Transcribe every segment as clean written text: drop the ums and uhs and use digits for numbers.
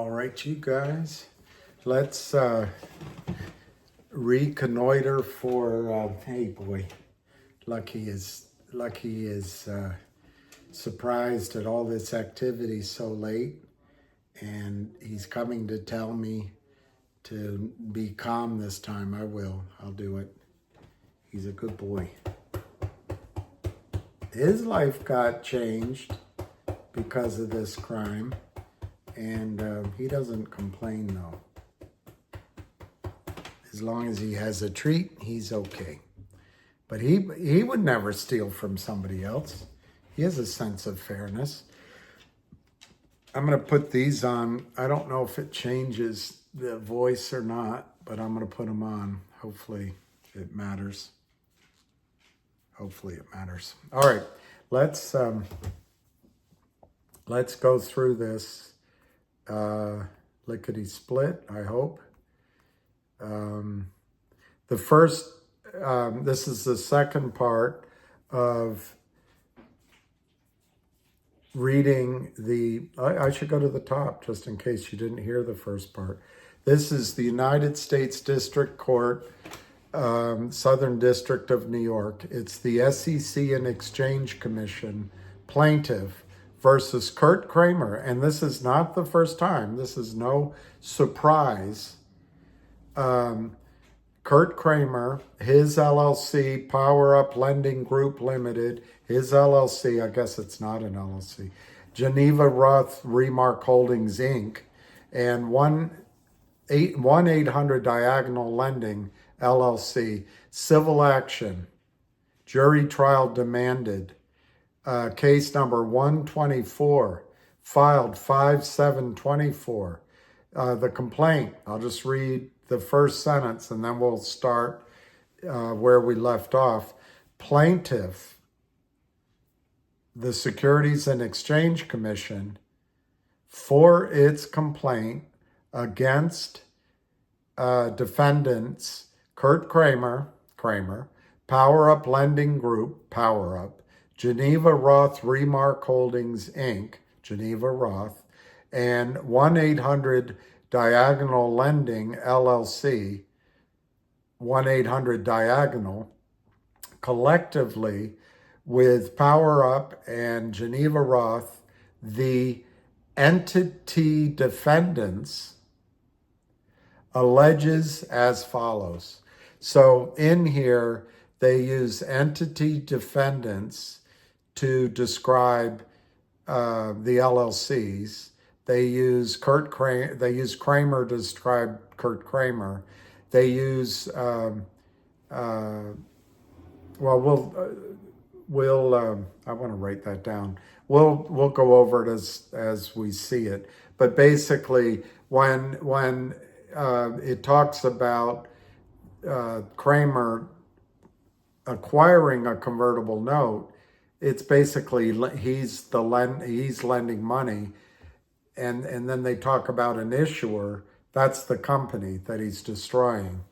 All right, you guys, let's reconnoiter for, hey boy, Lucky is surprised at all this activity so late, and he's coming to tell me to be calm this time. I'll do it. He's a good boy. His life got changed because of this crime, and he doesn't complain though. As long as he has a treat, he's okay. But he would never steal from somebody else. He has a sense of fairness. I'm going to put these on. I don't know if it changes the voice or not, but I'm going to put them on. Hopefully it matters. Hopefully it matters. All right, let's go through this lickety split, I hope. The first, this is the second part of reading the, I should go to the top just in case you didn't hear the first part. This is the United States District Court, Southern District of New York. It's the SEC and Exchange Commission plaintiff versus Kurt Kramer. And this is not the first time. This is no surprise. Kurt Kramer, his LLC, Power Up Lending Group Limited, his LLC, I guess it's not an LLC, Geneva Roth Remark Holdings, Inc., and 1-800 Diagonal Lending, LLC, civil action, jury trial demanded, case number 124, filed 5/7/24. The complaint, I'll just read the first sentence and then we'll start where we left off. Plaintiff, the Securities and Exchange Commission, for its complaint against defendants Kurt Kramer, Power Up Lending Group, Power Up, Geneva Roth Remark Holdings, Inc., Geneva Roth, and 1-800 Diagonal Lending, LLC, 1-800 Diagonal, collectively with Power Up and Geneva Roth, the entity defendants, alleges as follows. So in here, they use entity defendants to describe the LLCs. They use Kramer to describe Kurt Kramer. They use I want to write that down. We'll go over it as we see it. But basically, when it talks about Kramer acquiring a convertible note, it's basically he's lending money. And then they talk about an issuer. That's the company that he's destroying.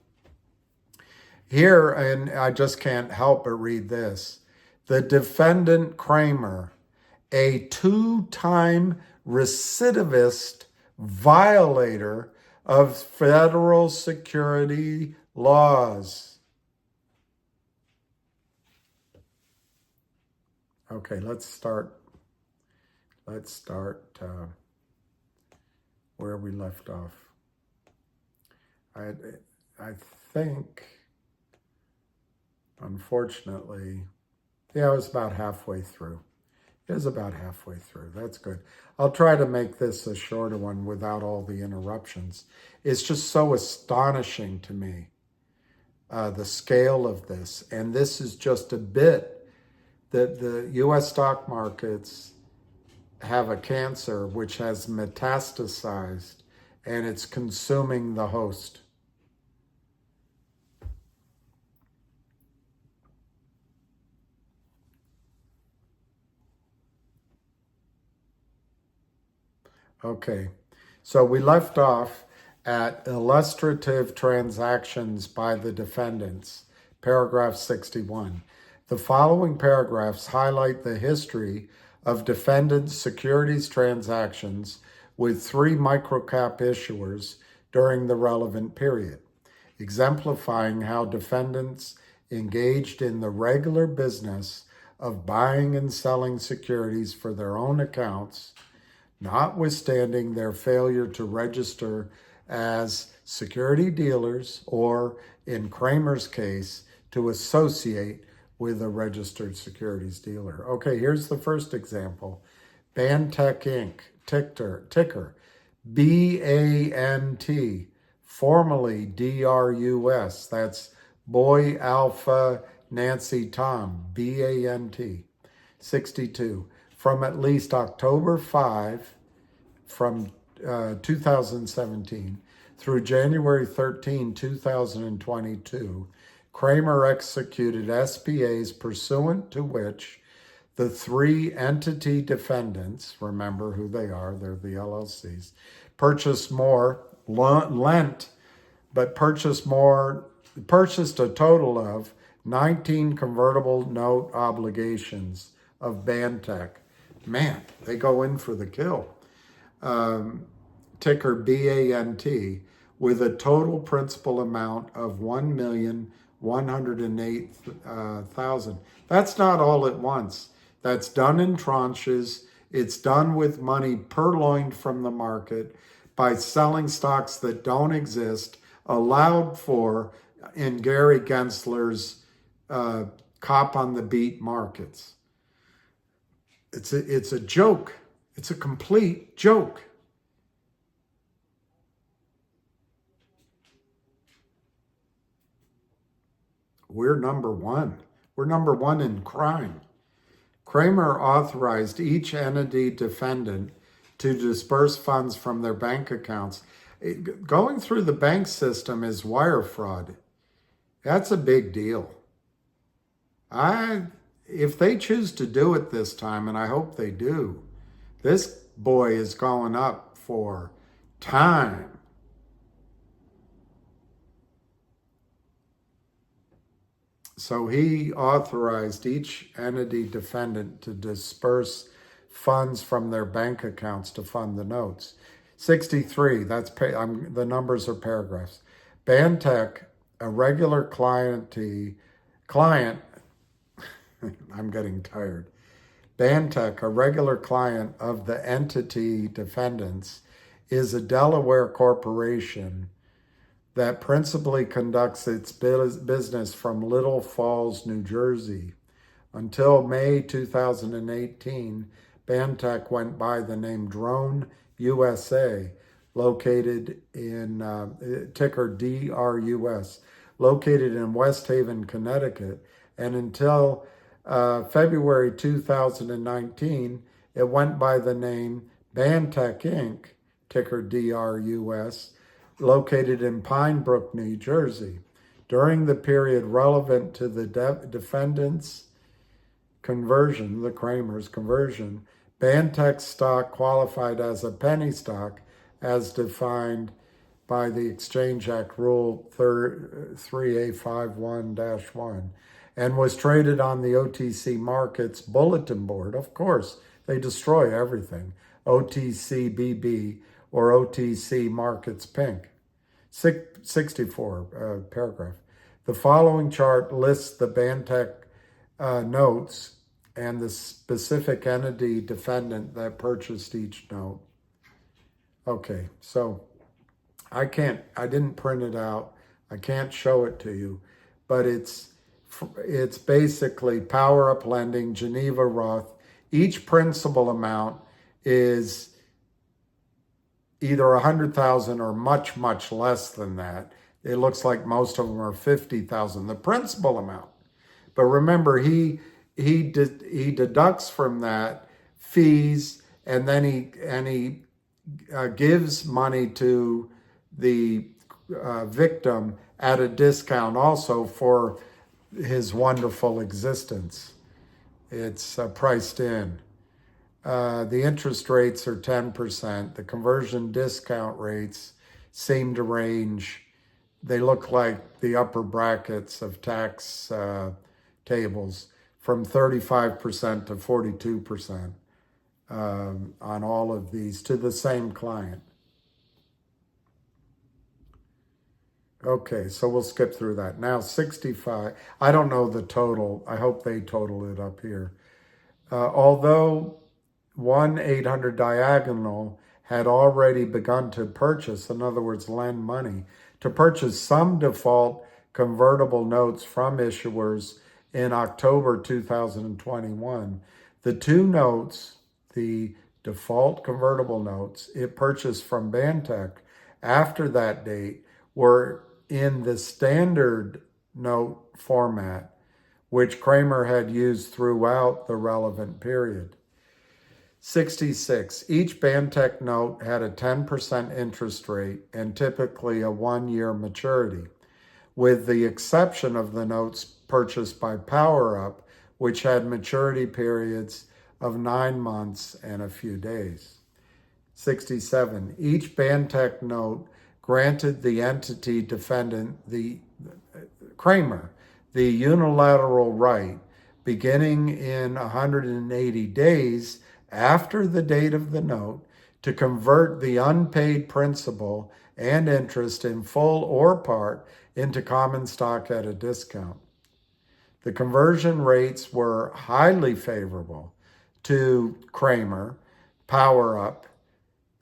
Here, and I just can't help but read this. The defendant Kramer, a two-time recidivist violator of federal security laws. Okay, let's start where we left off. I think, unfortunately, yeah, it was about halfway through. That's good. I'll try to make this a shorter one without all the interruptions. It's just so astonishing to me, the scale of this. And this is just a bit that the U.S. stock markets have a cancer which has metastasized and it's consuming the host. Okay, so we left off at illustrative transactions by the defendants, paragraph 61. The following paragraphs highlight the history of defendants' securities transactions with 3 microcap issuers during the relevant period, exemplifying how defendants engaged in the regular business of buying and selling securities for their own accounts, notwithstanding their failure to register as security dealers or, in Kramer's case, to associate with a registered securities dealer. Okay, here's the first example. Bantech Inc., ticker BANT, formerly DRUS, that's Boy Alpha Nancy Tom, BANT, 62, from at least October 5, from 2017 through January 13, 2022, Kramer executed SPAs pursuant to which the 3 entity defendants, remember who they are, they're the LLCs, purchased a total of 19 convertible note obligations of Bantech. Man, they go in for the kill. Ticker BANT, with a total principal amount of $1,108,000. That's not all at once. That's done in tranches. It's done with money purloined from the market by selling stocks that don't exist, allowed for in Gary Gensler's cop on the beat markets. It's a joke. It's a complete joke. We're number one. We're number one in crime. Kramer authorized each entity defendant to disperse funds from their bank accounts. Going through the bank system is wire fraud. That's a big deal. If they choose to do it this time, and I hope they do, this boy is going up for time. So he authorized each entity defendant to disperse funds from their bank accounts to fund the notes. 63, the numbers are paragraphs. Bantech, a regular client, I'm getting tired. Bantech, a regular client of the entity defendants, is a Delaware corporation that principally conducts its business from Little Falls, New Jersey. Until May 2018, Bantech went by the name Drone USA, located in ticker DRUS, located in West Haven, Connecticut, and until February 2019, it went by the name Bantech Inc., ticker DRUS, located in Pine Brook, New Jersey. During the period relevant to the defendant's conversion, the Kramer's conversion, Bantech stock qualified as a penny stock as defined by the Exchange Act Rule 3A51-1 and was traded on the OTC Markets Bulletin Board. Of course, they destroy everything. OTCBB or OTC Markets Pink. 64 paragraph. The following chart lists the Bantech notes and the specific entity defendant that purchased each note. Okay, so I didn't print it out. I can't show it to you, but it's basically Power Up Lending, Geneva Roth. Each principal amount is either 100,000 or much, much less than that. It looks like most of them are 50,000, the principal amount. But remember, he deducts from that fees, and then he gives money to the victim at a discount also for his wonderful existence. It's priced in. The interest rates are 10%. The conversion discount rates seem to range. They look like the upper brackets of tax tables from 35% to 42%. on all of these to the same client. Okay, so we'll skip through that. Now 65, I don't know the total. I hope they total it up here. Although 1-800 diagonal had already begun to purchase, in other words, lend money, to purchase some default convertible notes from issuers in October 2021. The two notes, the default convertible notes it purchased from Bantech after that date, were in the standard note format, which Kramer had used throughout the relevant period. 66. Each Bantech note had a 10% interest rate and typically a 1-year maturity, with the exception of the notes purchased by PowerUp, which had maturity periods of 9 months and a few days. 67. Each Bantech note granted the entity defendant, the Kramer, the unilateral right, beginning in 180 days after the date of the note, to convert the unpaid principal and interest in full or part into common stock at a discount. The conversion rates were highly favorable to Kramer, PowerUp,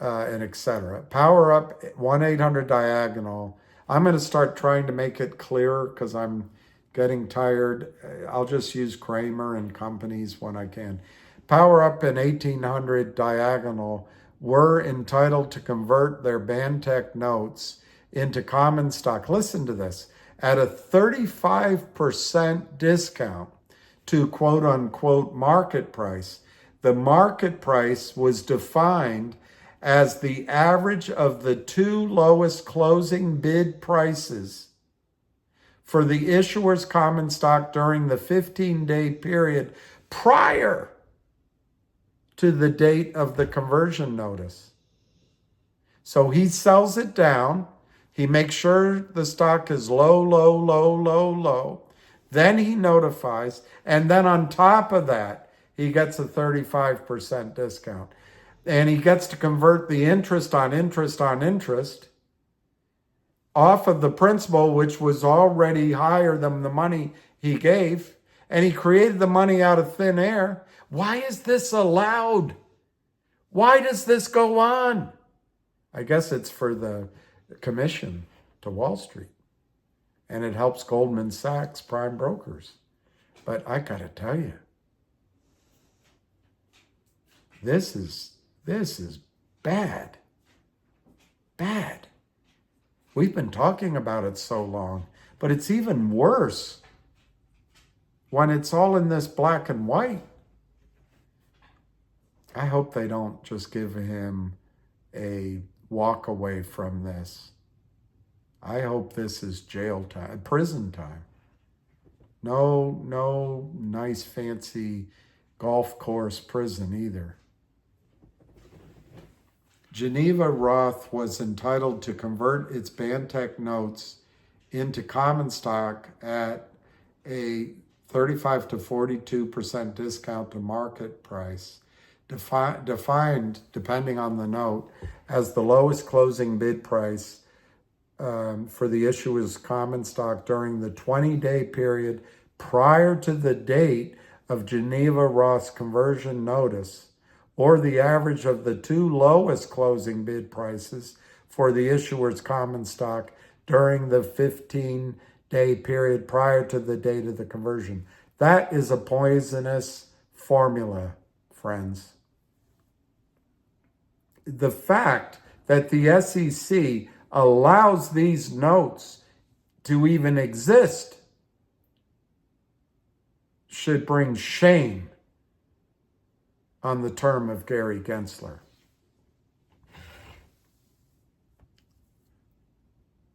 and etc. PowerUp, 1-800 diagonal. I'm going to start trying to make it clearer because I'm getting tired. I'll just use Kramer and companies when I can. PowerUp and 1800 diagonal were entitled to convert their Bantech notes into common stock. Listen to this, at a 35% discount to quote unquote market price. The market price was defined as the average of the two lowest closing bid prices for the issuer's common stock during the 15-day period prior to the date of the conversion notice. So he sells it down. He makes sure the stock is low, low, low, low, low. Then he notifies. And then on top of that, he gets a 35% discount. And he gets to convert the interest on interest on interest off of the principal, which was already higher than the money he gave. And he created the money out of thin air. Why is this allowed? Why does this go on? I guess it's for the commission to Wall Street. And it helps Goldman Sachs prime brokers. But I got to tell you, this is bad. Bad. We've been talking about it so long, but it's even worse when it's all in this black and white. I hope they don't just give him a walk away from this. I hope this is jail time, prison time. No nice fancy golf course prison either. Geneva Roth was entitled to convert its Bantech notes into common stock at a 35 to 42% discount to market price, defined, depending on the note, as the lowest closing bid price for the issuer's common stock during the 20-day period prior to the date of Geneva Roth's conversion notice, or the average of the two lowest closing bid prices for the issuer's common stock during the 15-day period prior to the date of the conversion. That is a poisonous formula, friends. The fact that the SEC allows these notes to even exist should bring shame on the term of Gary Gensler.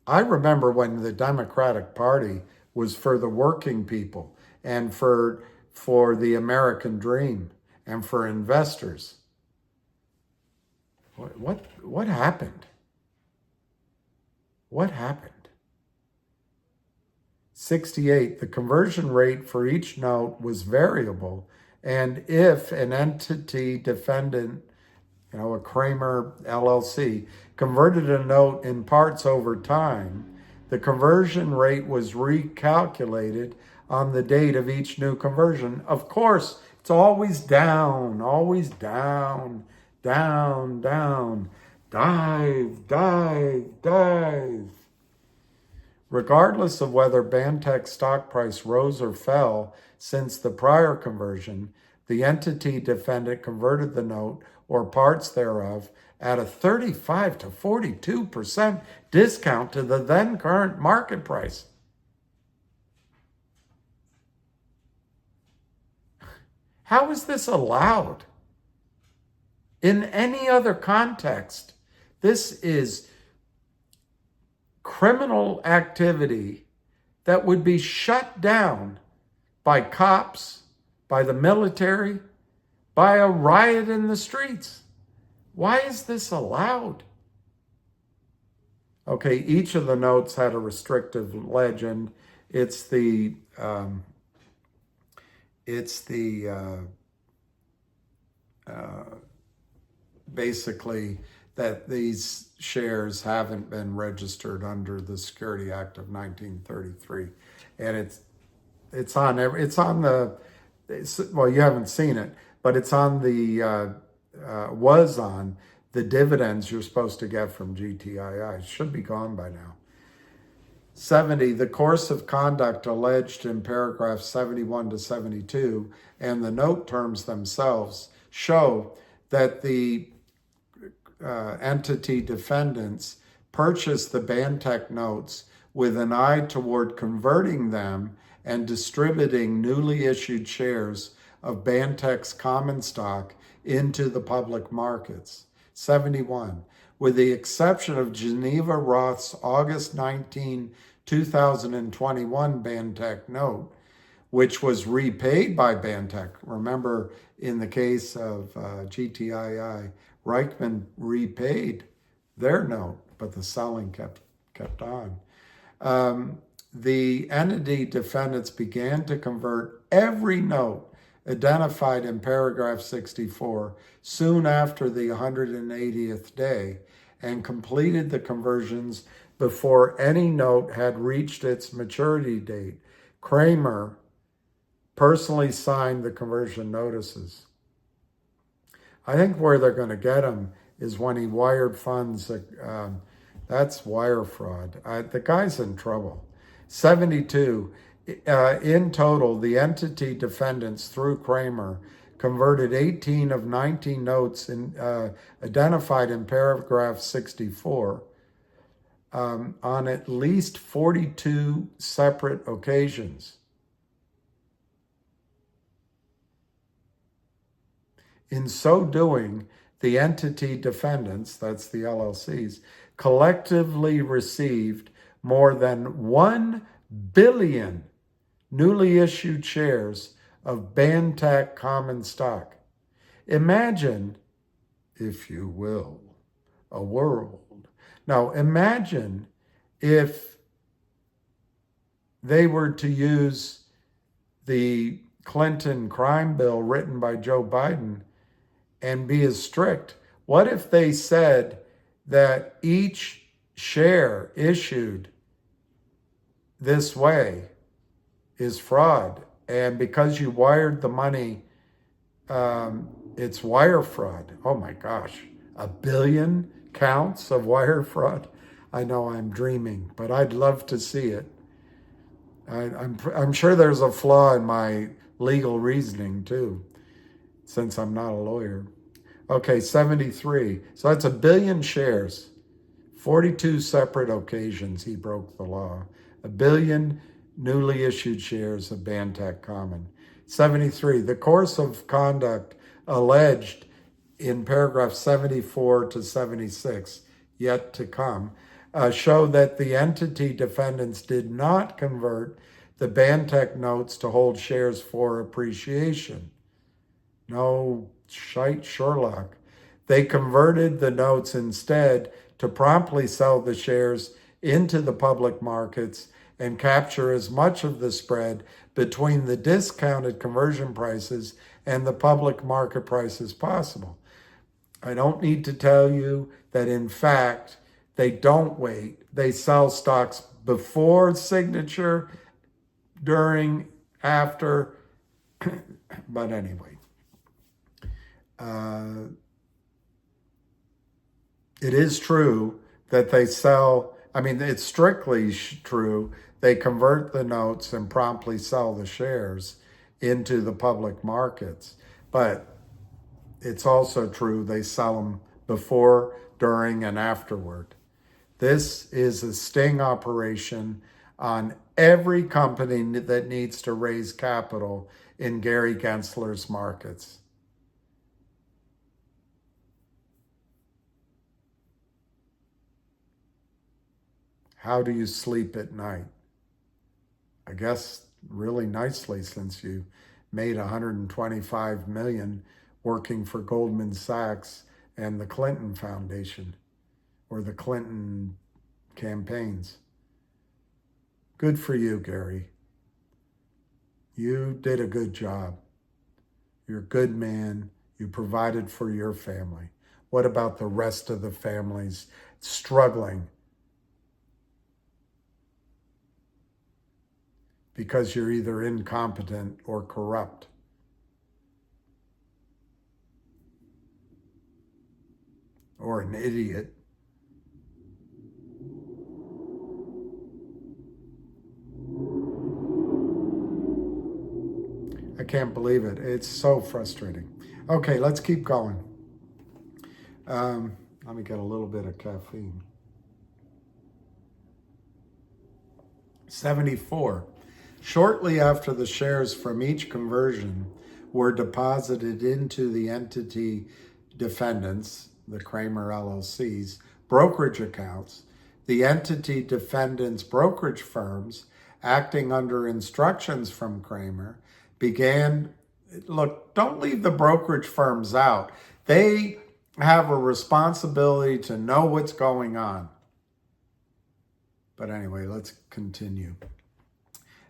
I remember when the Democratic Party was for the working people and for the American dream and for investors. What happened? What happened? 68, the conversion rate for each note was variable And if an entity defendant, a Kramer LLC, converted a note in parts over time, the conversion rate was recalculated on the date of each new conversion. Of course, it's always down, down, down, dive, dive, dive. Regardless of whether Bantech's stock price rose or fell since the prior conversion, the entity defendant converted the note or parts thereof at a 35 to 42% discount to the then current market price. How is this allowed? In any other context, this is criminal activity that would be shut down by cops, by the military, by a riot in the streets. Why is this allowed? Okay, each of the notes had a restrictive legend. It's basically that these shares haven't been registered under the Security Act of 1933, and well, you haven't seen it, but it's on was on the dividends you're supposed to get from GTII. It should be gone by now. 70, the course of conduct alleged in paragraphs 71 to 72 and the note terms themselves show that the entity defendants purchased the Bantech notes with an eye toward converting them and distributing newly issued shares of Bantech's common stock into the public markets. 71. With the exception of Geneva Roth's August 19, 2021 Bantech note, which was repaid by Bantech. Remember, in the case of GTII, Reichman repaid their note, but the selling kept on. The entity defendants began to convert every note identified in paragraph 64 soon after the 180th day and completed the conversions before any note had reached its maturity date. Kramer personally signed the conversion notices. I think where they're going to get him is when he wired funds. That's wire fraud. The guy's in trouble. 72. In total, the entity defendants through Kramer converted 18 of 19 notes identified in paragraph 64 on at least 42 separate occasions. In so doing, the entity defendants, that's the LLCs, collectively received more than 1 billion newly issued shares of Bantech common stock. Imagine, if you will, a world. Now imagine if they were to use the Clinton crime bill written by Joe Biden and be as strict. What if they said that each share issued this way is fraud, and because you wired the money, it's wire fraud? Oh my gosh, 1 billion counts of wire fraud? I know I'm dreaming, but I'd love to see it. I'm sure there's a flaw in my legal reasoning too, since I'm not a lawyer. Okay, 73. So that's 1 billion shares. 42 separate occasions he broke the law. 1 billion newly issued shares of Bantech common. 73. The course of conduct alleged in paragraph 74 to 76, yet to come, show that the entity defendants did not convert the Bantech notes to hold shares for appreciation. No shite Sherlock. They converted the notes instead to promptly sell the shares into the public markets and capture as much of the spread between the discounted conversion prices and the public market price is possible. I don't need to tell you that, in fact, they don't wait. They sell stocks before signature, during, after. But anyway, it is true that they sell. I mean, it's strictly true. They convert the notes and promptly sell the shares into the public markets. But it's also true they sell them before, during, and afterward. This is a sting operation on every company that needs to raise capital in Gary Gensler's markets. How do you sleep at night? I guess really nicely, since you made $125 million working for Goldman Sachs and the Clinton Foundation or the Clinton campaigns. Good for you, Gary. You did a good job. You're a good man. You provided for your family. What about the rest of the families struggling because you're either incompetent or corrupt? Or an idiot? I can't believe it. It's so frustrating. Okay, let's keep going. Let me get a little bit of caffeine. 74. Shortly after the shares from each conversion were deposited into the entity defendants, the Kramer LLCs, brokerage accounts, the entity defendants' brokerage firms, acting under instructions from Kramer, began, look, don't leave the brokerage firms out. They have a responsibility to know what's going on. But anyway, let's continue.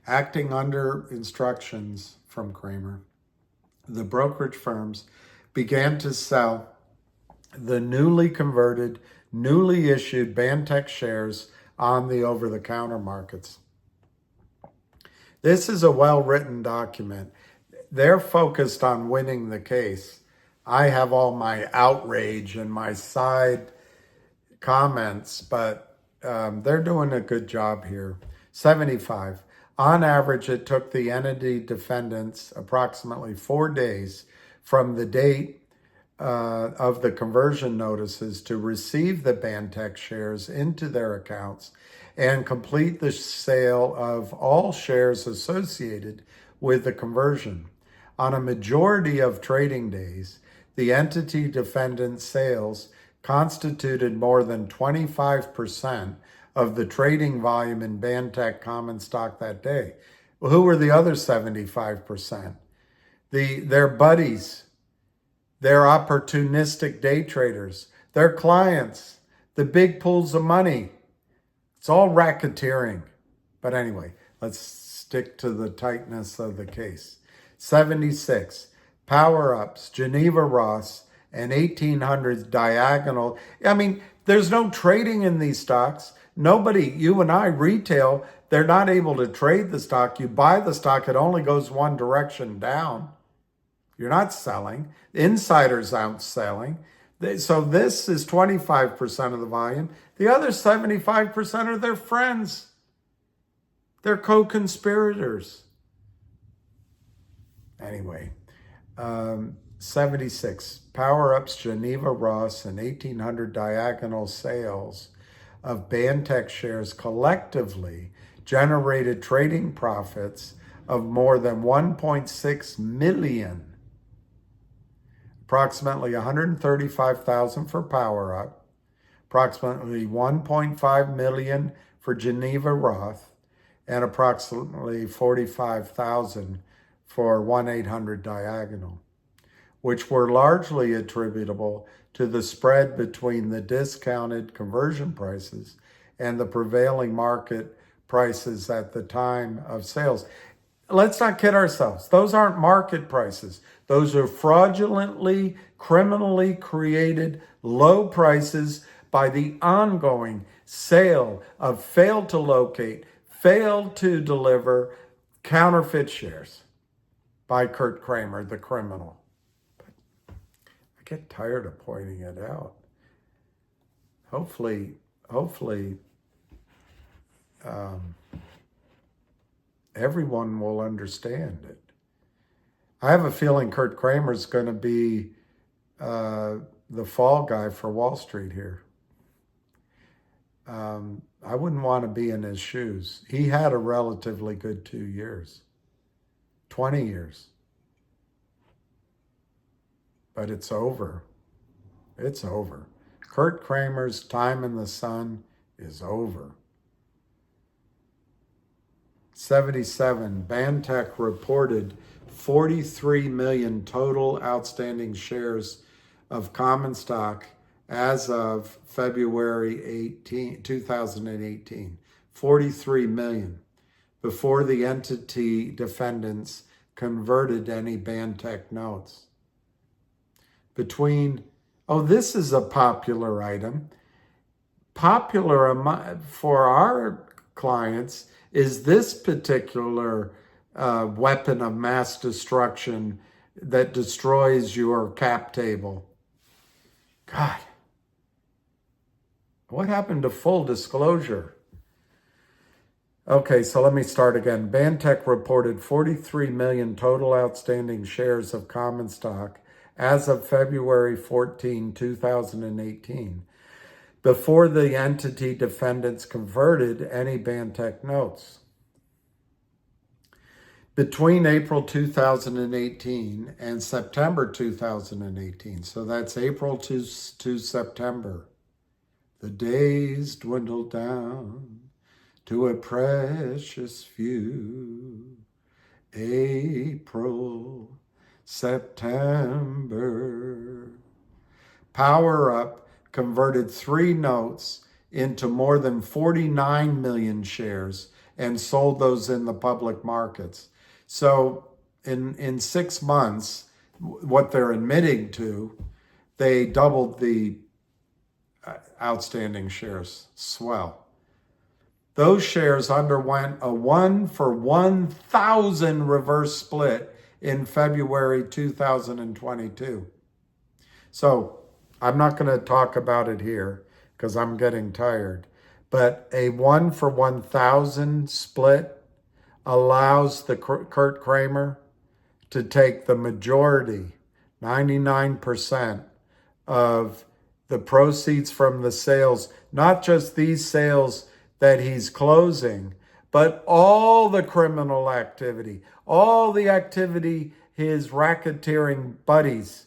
Acting under instructions from Kramer, the brokerage firms began to sell the newly converted, newly issued Bantech shares on the over-the-counter markets. This is a well-written document. They're focused on winning the case. I have all my outrage and my side comments, but they're doing a good job here. 75. On average, it took the entity defendants approximately 4 days from the date of the conversion notices to receive the Bantech shares into their accounts and complete the sale of all shares associated with the conversion. On a majority of trading days, the entity defendant sales constituted more than 25% of the trading volume in Bantech common stock that day. Well, who were the other 75%? Their buddies, their opportunistic day traders, their clients, the big pools of money. It's all racketeering. But anyway, let's stick to the tightness of the case. 76, power-ups, Geneva Ross, and 1800s diagonal. I mean, there's no trading in these stocks. Nobody, you and I, retail, they're not able to trade the stock. You buy the stock, it only goes one direction down. You're not selling. Insiders aren't selling. So this is 25% of the volume. The other 75% are their friends. They're co-conspirators. Anyway, 76, power-ups, Geneva Ross, and 1800 diagonal sales of Bantech shares collectively generated trading profits of more than 1.6 million. Approximately 135,000 for power up, approximately 1.5 million for Geneva Roth, and approximately 45,000 for 1-800 diagonal, which were largely attributable to the spread between the discounted conversion prices and the prevailing market prices at the time of sales. let's not kid ourselves. Those aren't market prices. Those are fraudulently, criminally created low prices by the ongoing sale of failed to locate, failed to deliver counterfeit shares by Kurt Kramer, the criminal. But I get tired of pointing it out. Hopefully, everyone will understand it. I have a feeling Kurt Kramer's going to be the fall guy for Wall Street here. I wouldn't want to be in his shoes. He had a relatively good 2 years, 20 years. But it's over. It's over. Kurt Kramer's time in the sun is over. 77, Bantech reported 43 million total outstanding shares of common stock as of February 18, 2018. 43 million before the entity defendants converted any Bantech notes. This is a popular item. Popular for our clients is this particular weapon of mass destruction that destroys your cap table. God, what happened to full disclosure? Okay, so let me start again. Bantech reported 43 million total outstanding shares of common stock as of February 14, 2018. Before the entity defendants converted any Bantech notes. Between April 2018 and September 2018, so that's April to September, the days dwindled down to a precious few. April, September. Power Up converted 3 notes into more than 49 million shares and sold those in the public markets. So in 6 months, what they're admitting to, they doubled the outstanding shares. Swell. Those shares underwent a 1-for-1,000 reverse split in February 2022. So I'm not going to talk about it here because I'm getting tired. But a 1-for-1,000 split allows the Kurt Kramer to take the majority, 99% of the proceeds from the sales, not just these sales that he's closing, but all the criminal activity, all the activity his racketeering buddies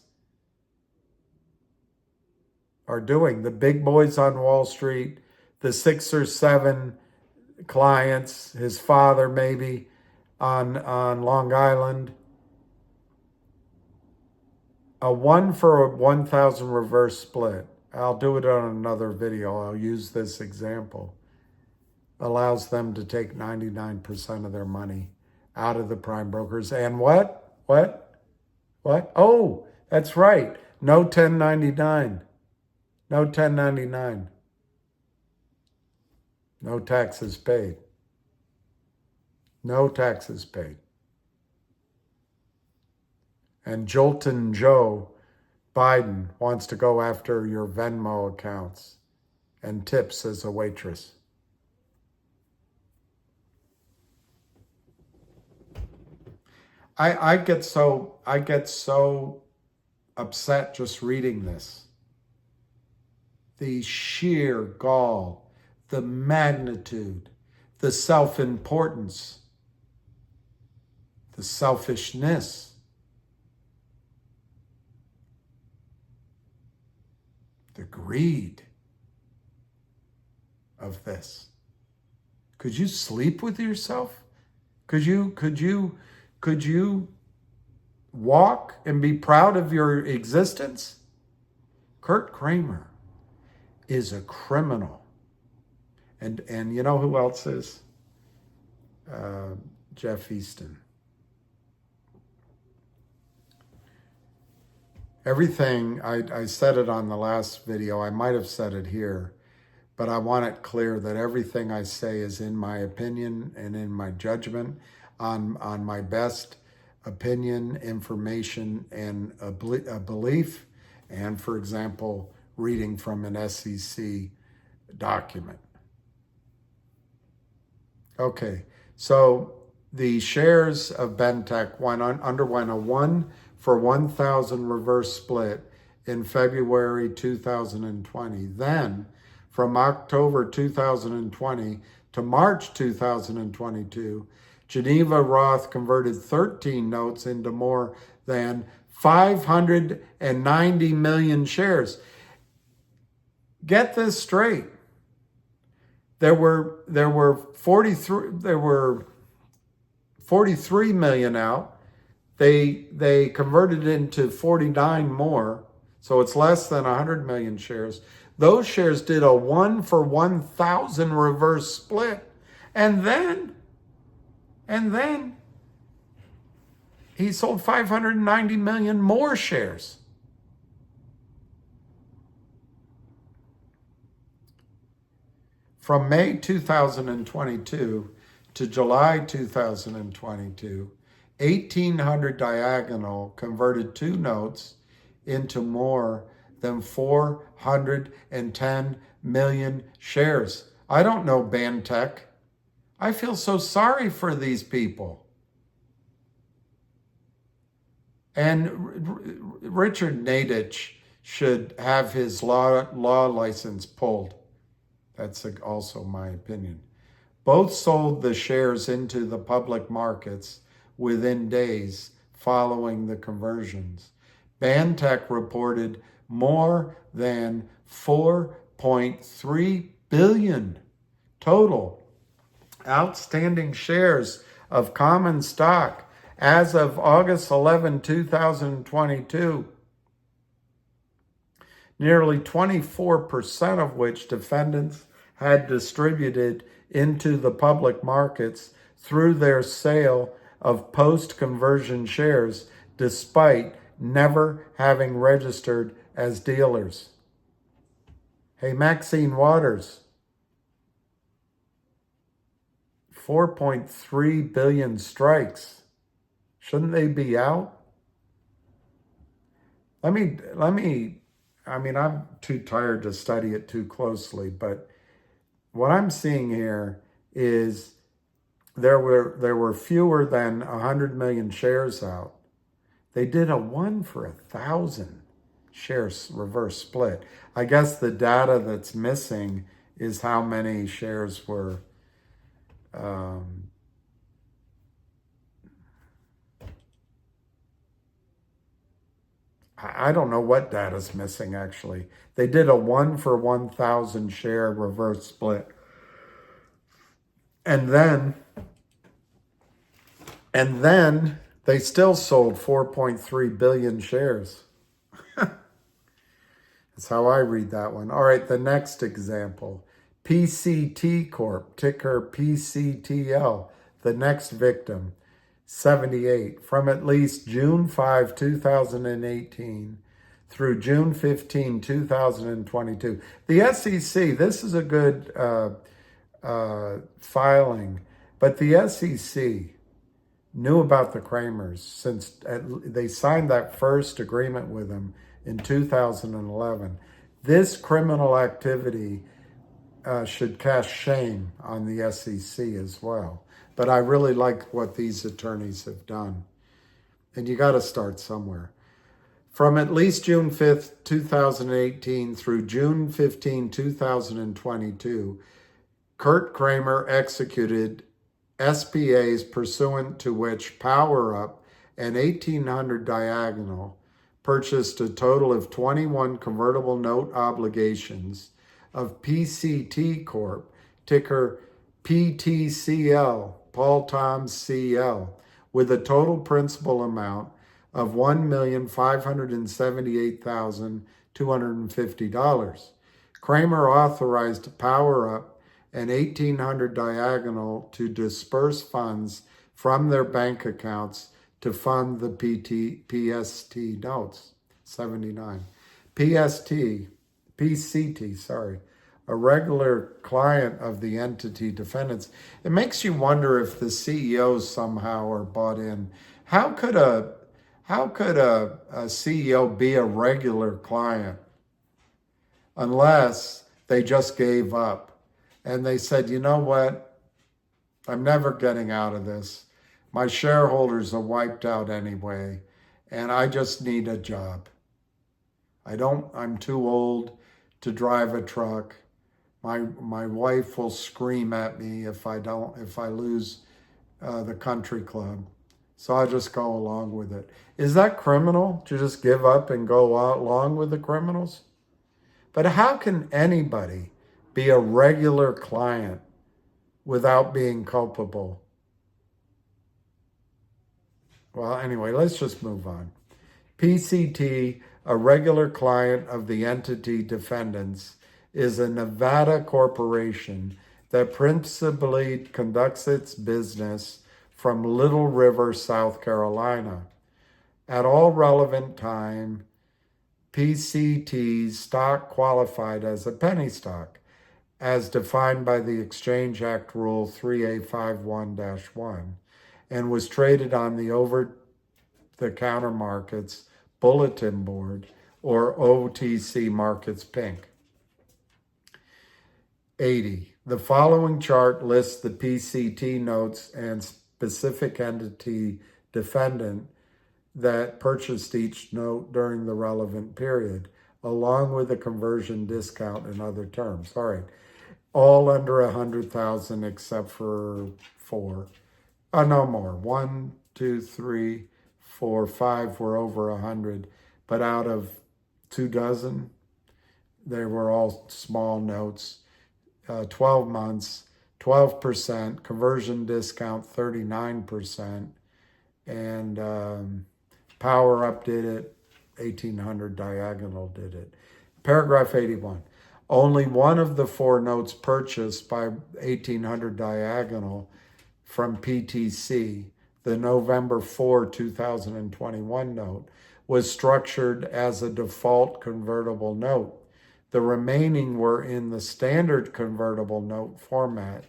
are doing. The big boys on Wall Street, the 6 or 7 clients, his father maybe on Long Island. A 1-for-1,000 reverse split. I'll do it on another video. I'll use this example. Allows them to take 99% of their money out of the prime brokers. And what? Oh, that's right. No 1099. No 1099. No taxes paid. No taxes paid. And Jolton Joe Biden wants to go after your Venmo accounts and tips as a waitress. I get so upset just reading this. The sheer gall, the magnitude, the self-importance, the selfishness, the greed of this. Could you sleep with yourself? Could you walk and be proud of your existence? Kurt Kramer is a criminal. And you know who else is? Jeff Easton. everything, I said it on the last video, I might have said it here, but I want it clear that everything I say is in my opinion and in my judgment on my best opinion, information, and a belief, and for example, reading from an SEC document. Okay, so the shares of Bentech underwent a 1-for-1,000 reverse split in February 2020. Then, from October 2020 to March 2022, Geneva Roth converted 13 notes into more than 590 million shares. Get this straight. There were 43 million out. They converted it into 49 more, so it's less than 100 million shares. Those shares did a 1-for-1,000 reverse split, and then he sold 590 million more shares. From May 2022 to July 2022, 1,800 diagonal converted 2 notes into more than 410 million shares. I don't know Bentech. I feel so sorry for these people. And Richard Nadich should have his law license pulled. That's also my opinion. Both sold the shares into the public markets within days following the conversions. Bentech reported more than 4.3 billion total outstanding shares of common stock as of August 11, 2022. Nearly 24% of which defendants had distributed into the public markets through their sale of post-conversion shares, despite never having registered as dealers. Hey, Maxine Waters, 4.3 billion strikes. Shouldn't they be out? I mean, I'm too tired to study it too closely, but what I'm seeing here is there were fewer than 100 million shares out. They did a 1-for-1,000 shares reverse split. I guess the data that's missing is how many shares were I don't know what data's missing, actually. They did a 1-for-1,000 share reverse split. And then they still sold 4.3 billion shares. That's how I read that one. All right, the next example. PCT Corp, ticker PCTL, the next victim. 78, from at least June 5, 2018 through June 15, 2022. The SEC, this is a good filing, but the SEC knew about the Kramers since they signed that first agreement with them in 2011. This criminal activity should cast shame on the SEC as well. But I really like what these attorneys have done. And you got to start somewhere. From at least June 5th, 2018 through June 15, 2022, Kurt Kramer executed SPAs pursuant to which Power Up and 1,800 Diagonal purchased a total of 21 convertible note obligations of PCT Corp, ticker PTCL, Paul Tom CL, with a total principal amount of $1,578,250. Kramer authorized Power Up and 1,800 Diagonal to disperse funds from their bank accounts to fund the PST notes. 79. PCT, sorry, a regular client of the entity defendants. It makes you wonder if the CEOs somehow are bought in. How could a CEO be a regular client unless they just gave up and they said, you know what, I'm never getting out of this. My shareholders are wiped out anyway, and I just need a job. I'm too old to drive a truck. My wife will scream at me if I lose the country club. So I'll just go along with it. Is that criminal to just give up and go out along with the criminals? But how can anybody be a regular client without being culpable? Well, anyway, let's just move on. PCT, a regular client of the entity defendants, is a Nevada corporation that principally conducts its business from Little River, South Carolina. At all relevant time, PCT's stock qualified as a penny stock, as defined by the Exchange Act Rule 3A51-1, and was traded on the over-the-counter markets bulletin board, or OTC Markets Pink. 80. The following chart lists the PCT notes and specific entity defendant that purchased each note during the relevant period, along with a conversion discount and other terms. All right, all under 100,000 except for 4. No more. 1, 2, 3, 4, 5 were over 100, but out of 2 dozen, they were all small notes. 12 months, 12%, conversion discount 39%, and Power Up did it, 1800 Diagonal did it. Paragraph 81. Only one of the 4 notes purchased by 1800 Diagonal from PTC, the November 4, 2021 note, was structured as a default convertible note. The remaining were in the standard convertible note format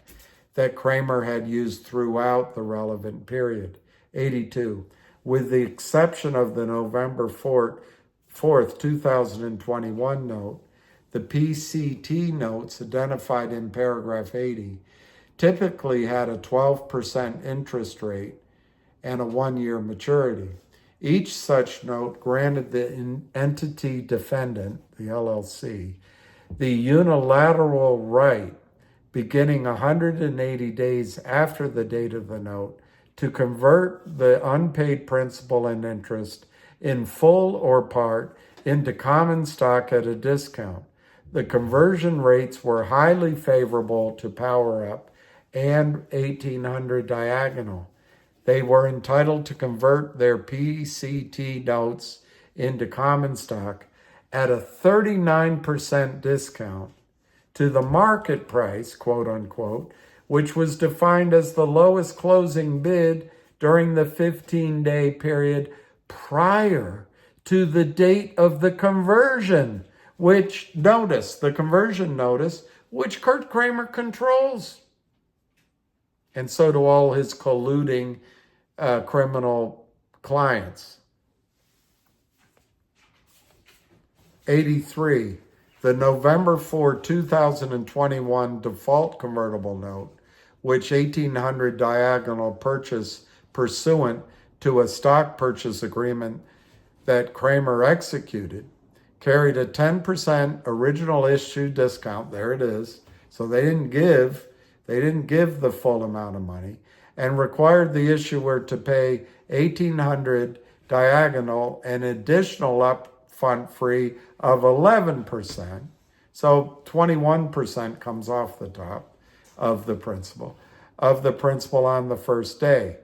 that Kramer had used throughout the relevant period. 82. With the exception of the November 4th, 2021 note, the PCT notes identified in paragraph 80 typically had a 12% interest rate and a 1-year maturity. Each such note granted the entity defendant, the LLC, the unilateral right, beginning 180 days after the date of the note, to convert the unpaid principal and interest in full or part into common stock at a discount. The conversion rates were highly favorable to Power Up and 1800 Diagonal. They were entitled to convert their PCT notes into common stock at a 39% discount to the market price, quote unquote, which was defined as the lowest closing bid during the 15-day period prior to the date of the conversion, which, notice, the conversion notice, which Kurt Kramer controls. And so do all his colluding criminal clients. 83. The November 4, 2021 default convertible note, which 1800 Diagonal purchased pursuant to a stock purchase agreement that Kramer executed, carried a 10% original issue discount. There it is. So they didn't give the full amount of money, and required the issuer to pay 1800 Diagonal an additional upfront fee of 11%. So 21% comes off the top of the principal on the first day.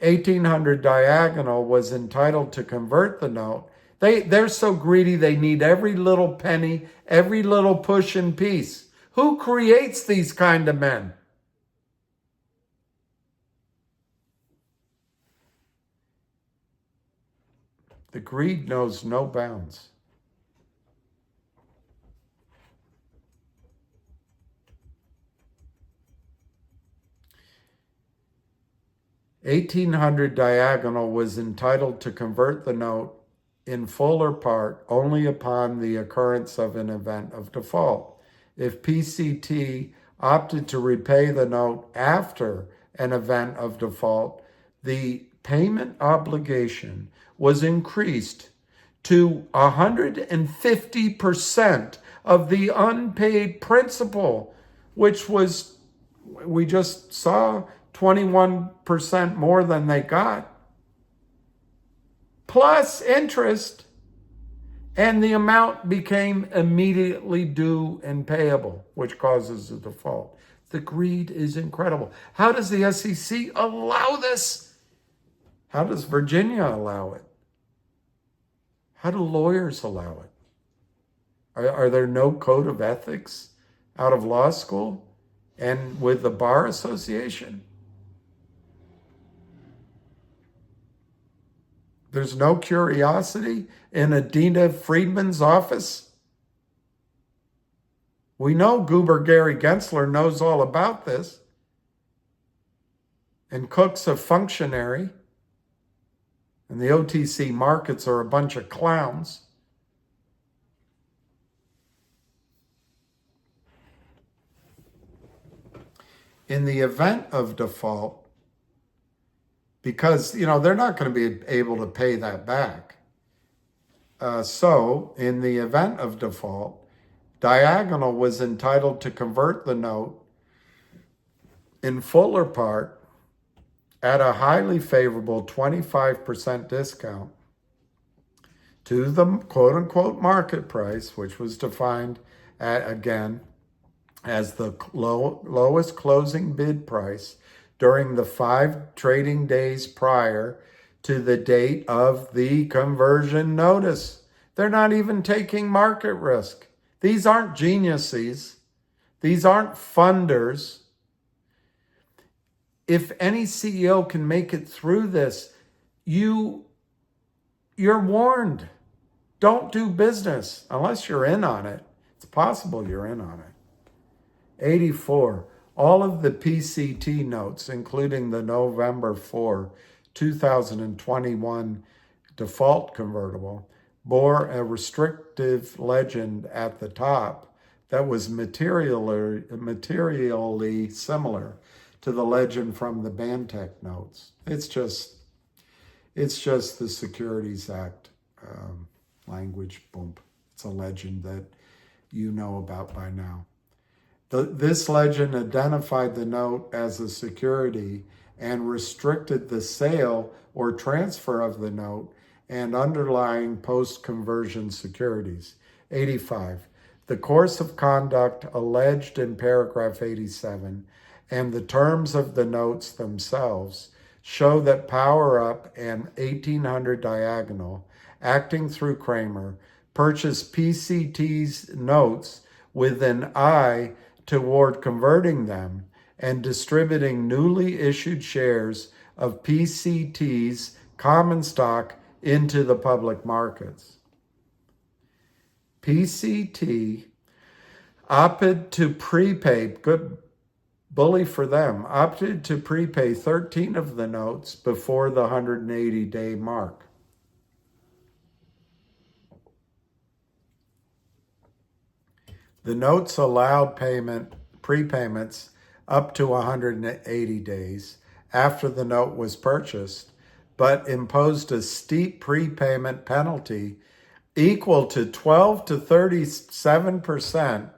1800 Diagonal was entitled to convert the note. They're so greedy, they need every little penny, every little push and piece. Who creates these kind of men? The greed knows no bounds. $1,800 diagonal was entitled to convert the note in full or part only upon the occurrence of an event of default. If PCT opted to repay the note after an event of default, the payment obligation was increased to 150% of the unpaid principal, which was, we just saw, 21% more than they got, plus interest, and the amount became immediately due and payable, which causes a default. The greed is incredible. How does the SEC allow this? How does Virginia allow it? How do lawyers allow it? Are there no code of ethics out of law school and with the Bar Association? There's no curiosity in Adina Friedman's office? We know Goober Gary Gensler knows all about this. And Cook's a functionary. And the OTC markets are a bunch of clowns. In the event of default, because, they're not going to be able to pay that back. So in the event of default, Diagonal was entitled to convert the note in full or part at a highly favorable 25% discount to the quote-unquote market price, which was defined again as the lowest closing bid price during the 5 trading days prior to the date of the conversion notice. They're not even taking market risk. These aren't geniuses. These aren't funders. If any CEO can make it through this, you're warned. Don't do business unless you're in on it. It's possible you're in on it. 84. All of the PCT notes, including the November 4, 2021 default convertible, bore a restrictive legend at the top that was materially similar to the legend from the Bantech notes. It's just the Securities Act language. Boom. It's a legend that you know about by now. This legend identified the note as a security and restricted the sale or transfer of the note and underlying post-conversion securities. 85. The course of conduct alleged in paragraph 87 and the terms of the notes themselves show that Power Up and 1800 Diagonal, acting through Kramer, purchased PCT's notes with an eye toward converting them and distributing newly issued shares of PCT's common stock into the public markets. PCT opted to prepay, good bully for them, opted to prepay 13 of the notes before the 180-day mark. The notes allowed prepayments up to 180 days after the note was purchased, but imposed a steep prepayment penalty equal to 12 to 37%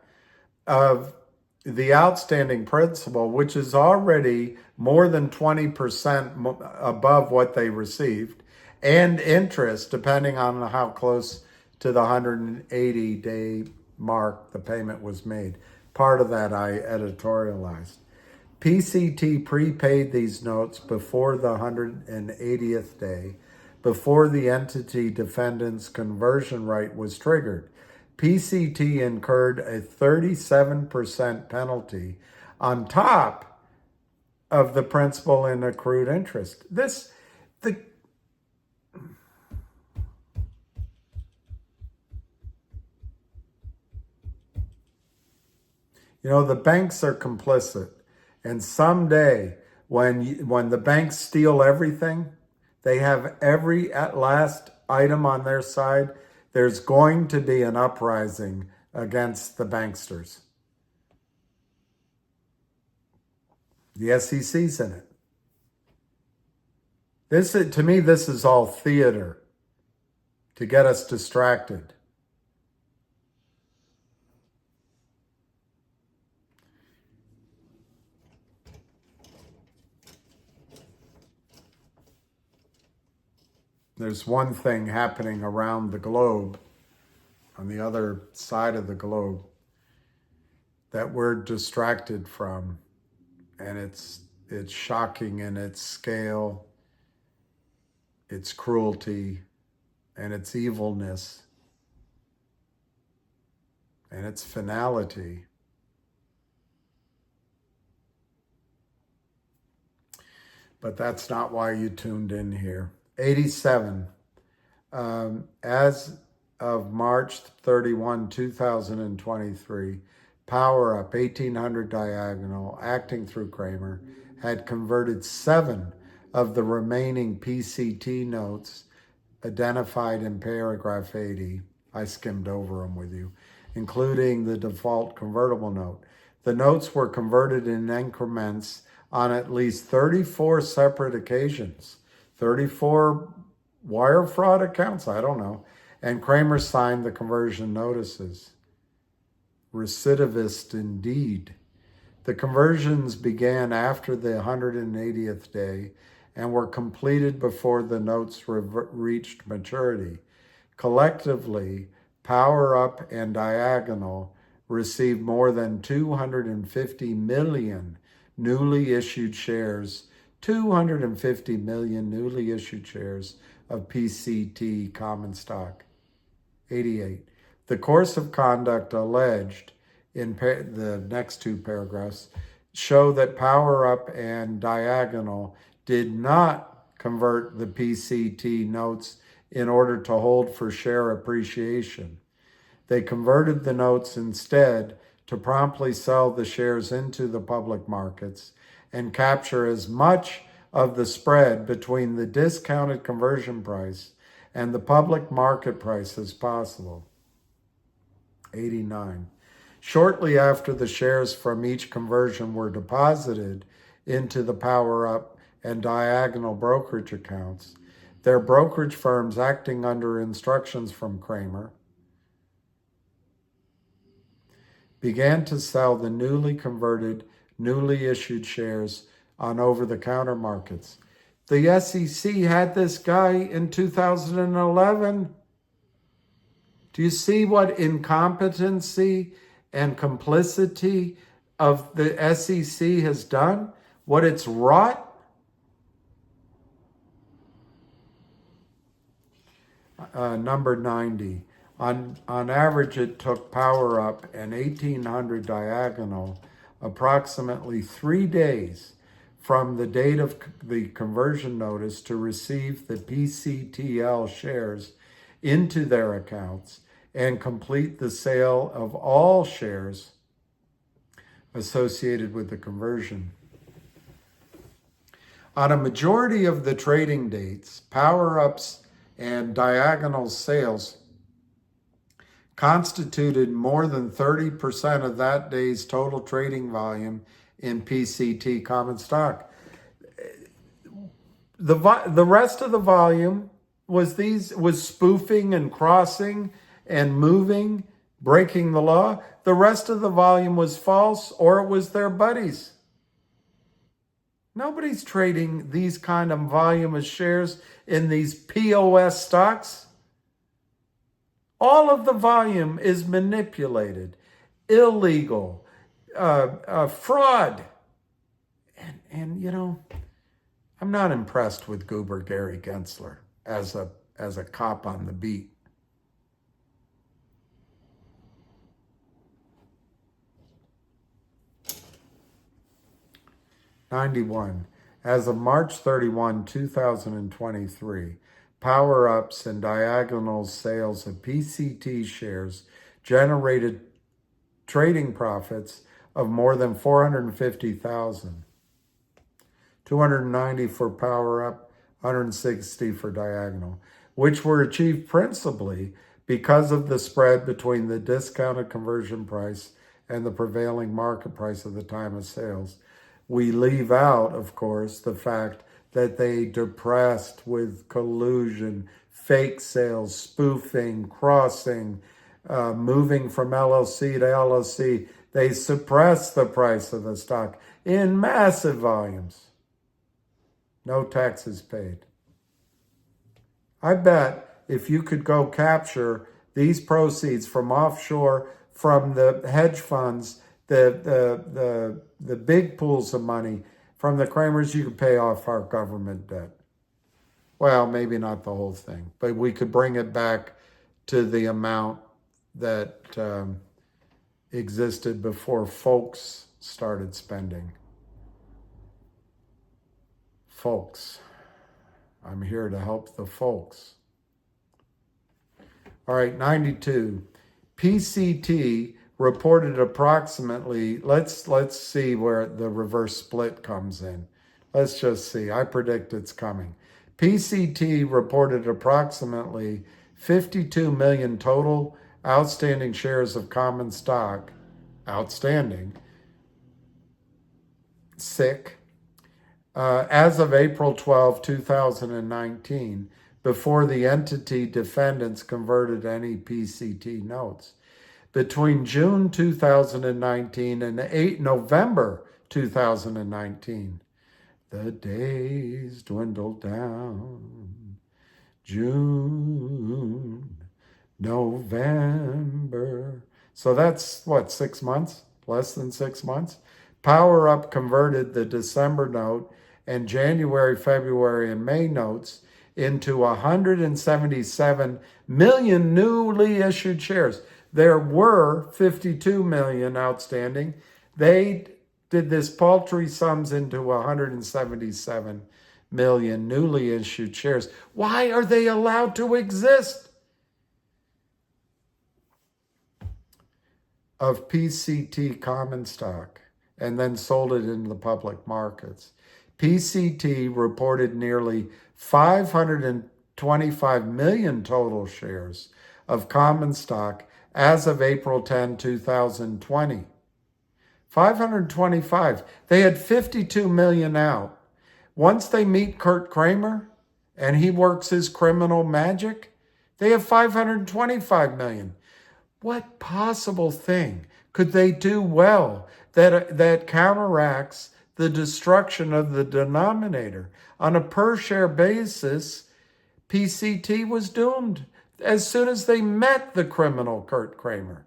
of the outstanding principal, which is already more than 20% above what they received, and interest, depending on how close to the 180-day mark the payment was made. Part of that I editorialized. PCT prepaid these notes before the 180th day, before the entity defendant's conversion right was triggered. PCT incurred a 37% penalty on top of the principal and accrued interest. You know, the banks are complicit. And someday, when the banks steal everything, they have every at last item on their side, there's going to be an uprising against the banksters. The SEC's in it. To me, this is all theater to get us distracted. There's one thing happening around the globe, on the other side of the globe, that we're distracted from, and it's shocking in its scale, its cruelty, and its evilness, and its finality. But that's not why you tuned in here. 87. As of March 31, 2023, Power Up 1800 Diagonal, acting through Kramer, had converted 7 of the remaining PCT notes identified in paragraph 80. I skimmed over them with you, including the default convertible note. The notes were converted in increments on at least 34 separate occasions. 34 wire fraud accounts, I don't know. And Kramer signed the conversion notices. Recidivist indeed. The conversions began after the 180th day and were completed before the notes reached maturity. Collectively, Power Up and Diagonal received more than 250 million newly issued shares, 250 million newly issued shares of PCT common stock. 88. The course of conduct alleged in the next 2 paragraphs show that Power Up and Diagonal did not convert the PCT notes in order to hold for share appreciation. They converted the notes instead to promptly sell the shares into the public markets and capture as much of the spread between the discounted conversion price and the public market price as possible. 89. Shortly after the shares from each conversion were deposited into the Power Up and Diagonal brokerage accounts, their brokerage firms, acting under instructions from Kramer, began to sell the newly converted, newly issued shares on over-the-counter markets. The SEC had this guy in 2011. Do you see what incompetency and complicity of the SEC has done? What it's wrought? Number 90. On average, it took Power Up and 1800 Diagonal approximately 3 days from the date of the conversion notice to receive the PCTL shares into their accounts and complete the sale of all shares associated with the conversion. On a majority of the trading dates, Power Ups and Diagonal sales constituted more than 30% of that day's total trading volume in PCT common stock. The rest of the volume was spoofing and crossing and moving, breaking the law. The rest of the volume was false, or it was their buddies. Nobody's trading these kind of volume of shares in these POS stocks. All of the volume is manipulated, illegal, fraud. And you know, I'm not impressed with Goober Gary Gensler as a cop on the beat. '91. As of March 31, 2023, Power Ups and Diagonal sales of PCT shares generated trading profits of more than 450,000. 290 for power up, 160 for diagonal, which were achieved principally because of the spread between the discounted conversion price and the prevailing market price at the time of sales. We leave out, of course, the fact that they depressed with collusion, fake sales, spoofing, crossing, moving from LLC to LLC. They suppressed the price of the stock in massive volumes. No taxes paid. I bet if you could go capture these proceeds from offshore, from the hedge funds, the big pools of money, from the Kramers, you could pay off our government debt. Well, maybe not the whole thing, but we could bring it back to the amount that existed before folks started spending. Folks. I'm here to help the folks. All right, 92. PCT reported approximately, let's see where the reverse split comes in. Let's just see. I predict it's coming. PCT reported approximately 52 million total outstanding shares of common stock, outstanding, sick, as of April 12, 2019, before the entity defendants converted any PCT notes. Between June 2019 and November 2019, the days dwindled down. June, November. So that's what, 6 months? Less than 6 months? Power Up converted the December note and January, February, and May notes into 177 million newly issued shares. There were 52 million outstanding. They did this paltry sums into 177 million newly issued shares. Why are they allowed to exist? Of PCT common stock, and then sold it into the public markets. PCT reported nearly 525 million total shares of common stock as of April 10, 2020. 525. They had 52 million out. Once they meet Kurt Kramer and he works his criminal magic, they have 525 million. What possible thing could they do well that counteracts the destruction of the denominator? On a per-share basis, PCT was doomed as soon as they met the criminal Kurt Kramer.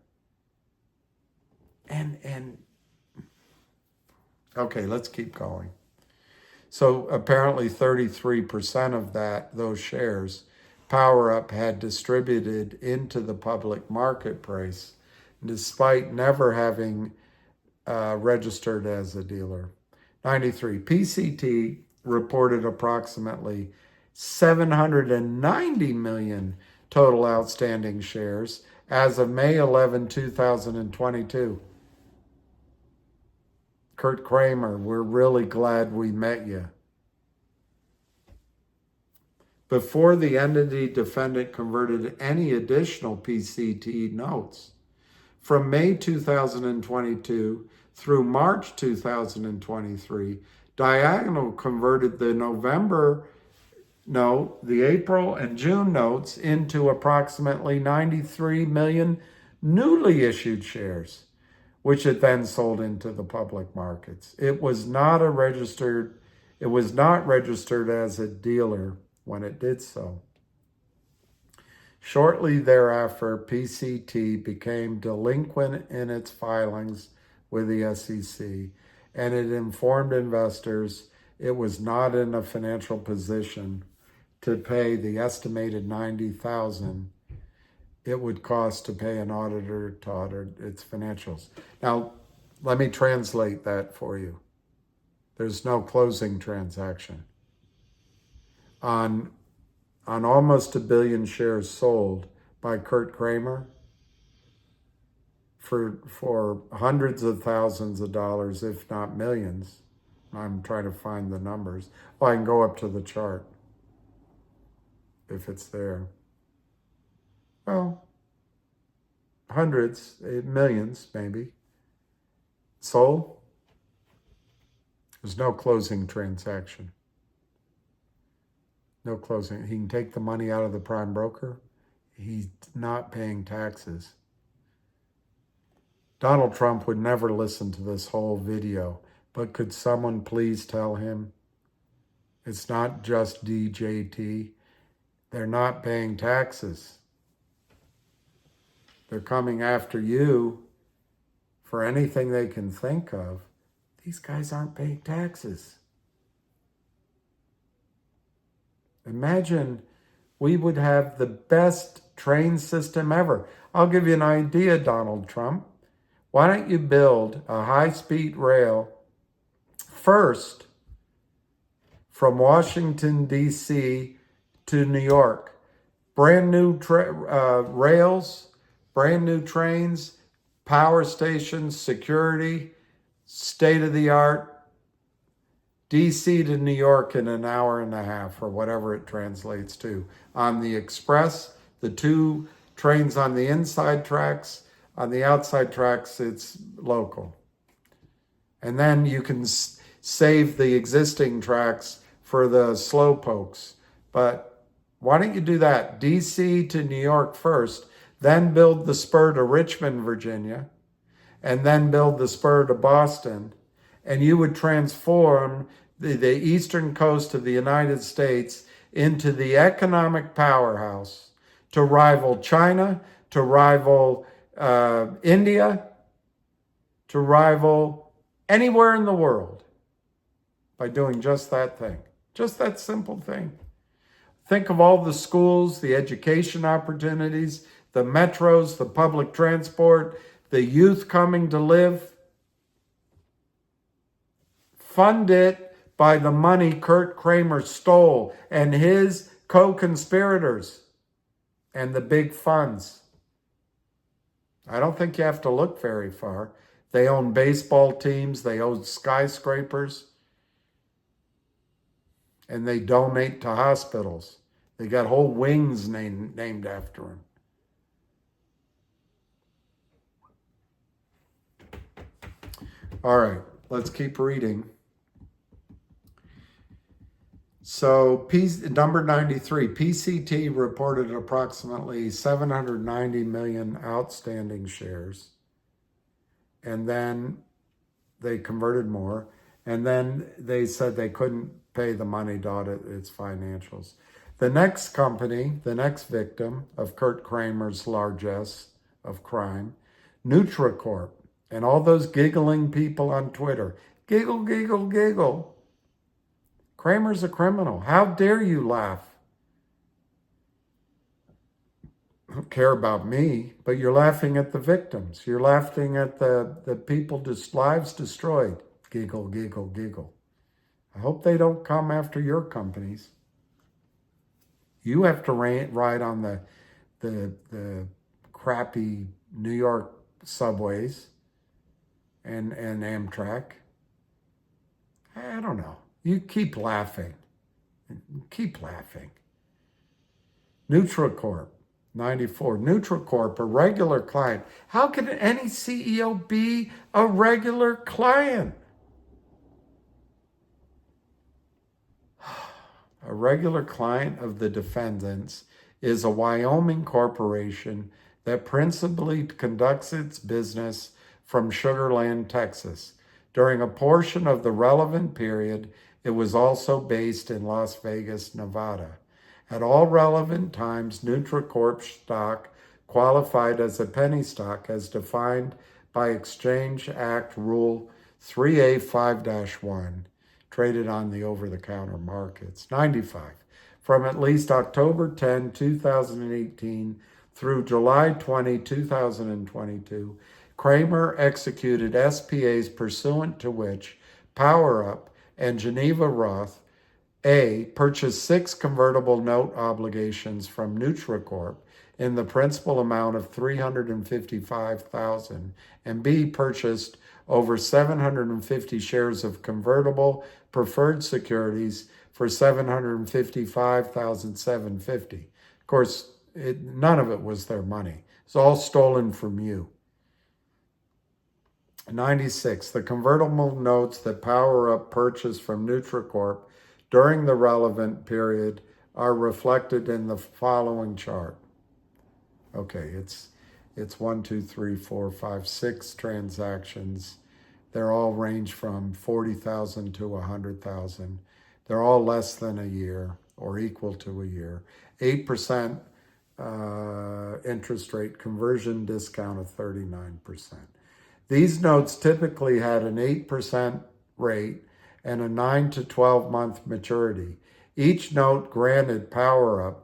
And okay, let's keep going. So apparently 33% of those shares, Power Up had distributed into the public market price, despite never having registered as a dealer. 93. PCT reported approximately 790 million total outstanding shares as of May 11, 2022. Kurt Kramer, we're really glad we met you. Before the entity defendant converted any additional PCT notes. From May 2022 through March 2023, Diagonal converted the November note, the April and June notes into approximately 93 million newly issued shares, which it then sold into the public markets. It was not registered as a dealer when it did so. Shortly thereafter, PCT became delinquent in its filings with the SEC, and it informed investors it was not in a financial position to pay the estimated $90,000 it would cost to pay an auditor to audit its financials. Now, let me translate that for you. There's no closing transaction. On almost 1 billion shares sold by Kurt Kramer, for hundreds of thousands of dollars, if not millions. I'm trying to find the numbers. Well, I can go up to the chart if it's there. Well, hundreds, millions maybe. Sold. There's no closing transaction. No closing. He can take the money out of the prime broker. He's not paying taxes. Donald Trump would never listen to this whole video, but could someone please tell him it's not just DJT. They're not paying taxes. They're coming after you for anything they can think of. These guys aren't paying taxes. Imagine we would have the best train system ever. I'll give you an idea, Donald Trump. Why don't you build a high-speed rail first from Washington, D.C. to New York? Brand new rails, brand new trains, power stations, security, state-of-the-art. D.C. to New York in an hour and a half, or whatever it translates to. On the express, the two trains on the inside tracks. On the outside tracks, it's local. And then you can save the existing tracks for the slow pokes. But why don't you do that? D.C. to New York first, then build the spur to Richmond, Virginia, and then build the spur to Boston. And you would transform the eastern coast of the United States into the economic powerhouse to rival China, to rival India, to rival anywhere in the world by doing just that thing. Just that simple thing. Think of all the schools, the education opportunities, the metros, the public transport, the youth coming to live. Fund it by the money Kurt Kramer stole and his co-conspirators and the big funds. I don't think you have to look very far. They own baseball teams, they own skyscrapers, and they donate to hospitals. They got whole wings named after them. All right, let's keep reading. So number 93, PCT reported approximately 790 million outstanding shares. And then they converted more. And then they said they couldn't pay the money to audit its financials. The next company, the next victim of Kurt Kramer's largesse of crime, NutriCorp, and all those giggling people on Twitter. Giggle, giggle, giggle. Kramer's a criminal. How dare you laugh? I don't care about me, but you're laughing at the victims. You're laughing at the people, lives destroyed. Giggle, giggle, giggle. I hope they don't come after your companies. You have to ride on the crappy New York subways and Amtrak. I don't know. You keep laughing. Keep laughing. NutriCorp, 94. NutriCorp, a regular client. How can any CEO be a regular client? A regular client of the defendants is a Wyoming corporation that principally conducts its business from Sugar Land, Texas. During a portion of the relevant period, it was also based in Las Vegas, Nevada. At all relevant times, NutriCorp stock qualified as a penny stock as defined by Exchange Act Rule 3A5-1, traded on the over-the-counter markets. 95. From at least October 10, 2018 through July 20, 2022, Kramer executed SPAs pursuant to which PowerUp and Geneva Roth A purchased 6 convertible note obligations from NutriCorp in the principal amount of $355,000, and B, purchased over 750 shares of convertible preferred securities for $755,750. Of course, none of it was their money. It's all stolen from you. 96. The convertible notes that PowerUp purchased from NutriCorp during the relevant period are reflected in the following chart. Okay, it's 1, 2, 3, 4, 5, 6 transactions. They're all range from 40,000 to 100,000. They're all less than a year or equal to a year. 8% interest rate, conversion discount of 39%. These notes typically had an 8% rate and a 9 to 12 month maturity. Each note granted PowerUp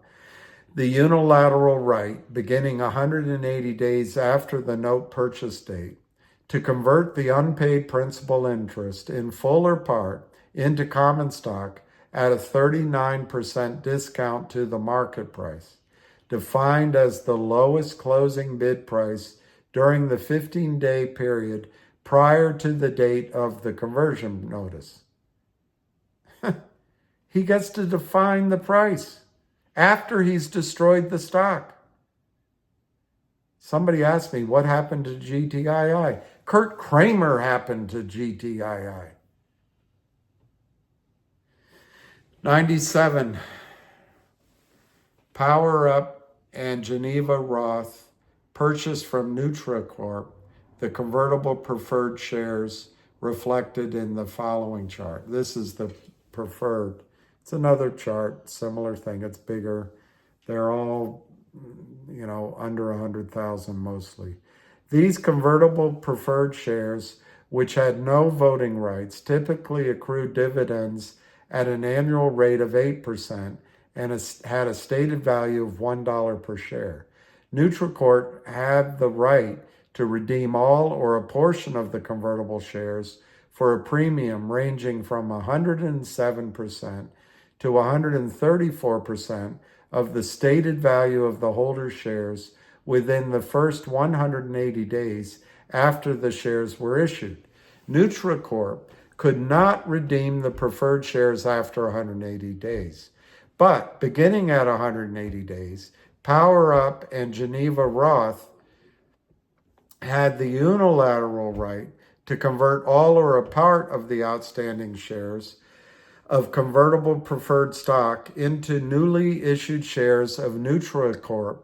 the unilateral right, beginning 180 days after the note purchase date, to convert the unpaid principal interest in full or part into common stock at a 39% discount to the market price, defined as the lowest closing bid price during the 15-day period prior to the date of the conversion notice. He gets to define the price after he's destroyed the stock. Somebody asked me, what happened to GTII? Kurt Kramer happened to GTII. 97. PowerUp and Geneva Roth purchased from NutriCorp the convertible preferred shares reflected in the following chart. This is the preferred. It's another chart, similar thing. It's bigger. They're all, under 100,000 mostly. These convertible preferred shares, which had no voting rights, typically accrued dividends at an annual rate of 8% and had a stated value of $1 per share. NutriCorp had the right to redeem all or a portion of the convertible shares for a premium ranging from 107% to 134% of the stated value of the holder's shares within the first 180 days after the shares were issued. NutriCorp could not redeem the preferred shares after 180 days. But beginning at 180 days, PowerUp and Geneva Roth had the unilateral right to convert all or a part of the outstanding shares of convertible preferred stock into newly issued shares of NutriCorp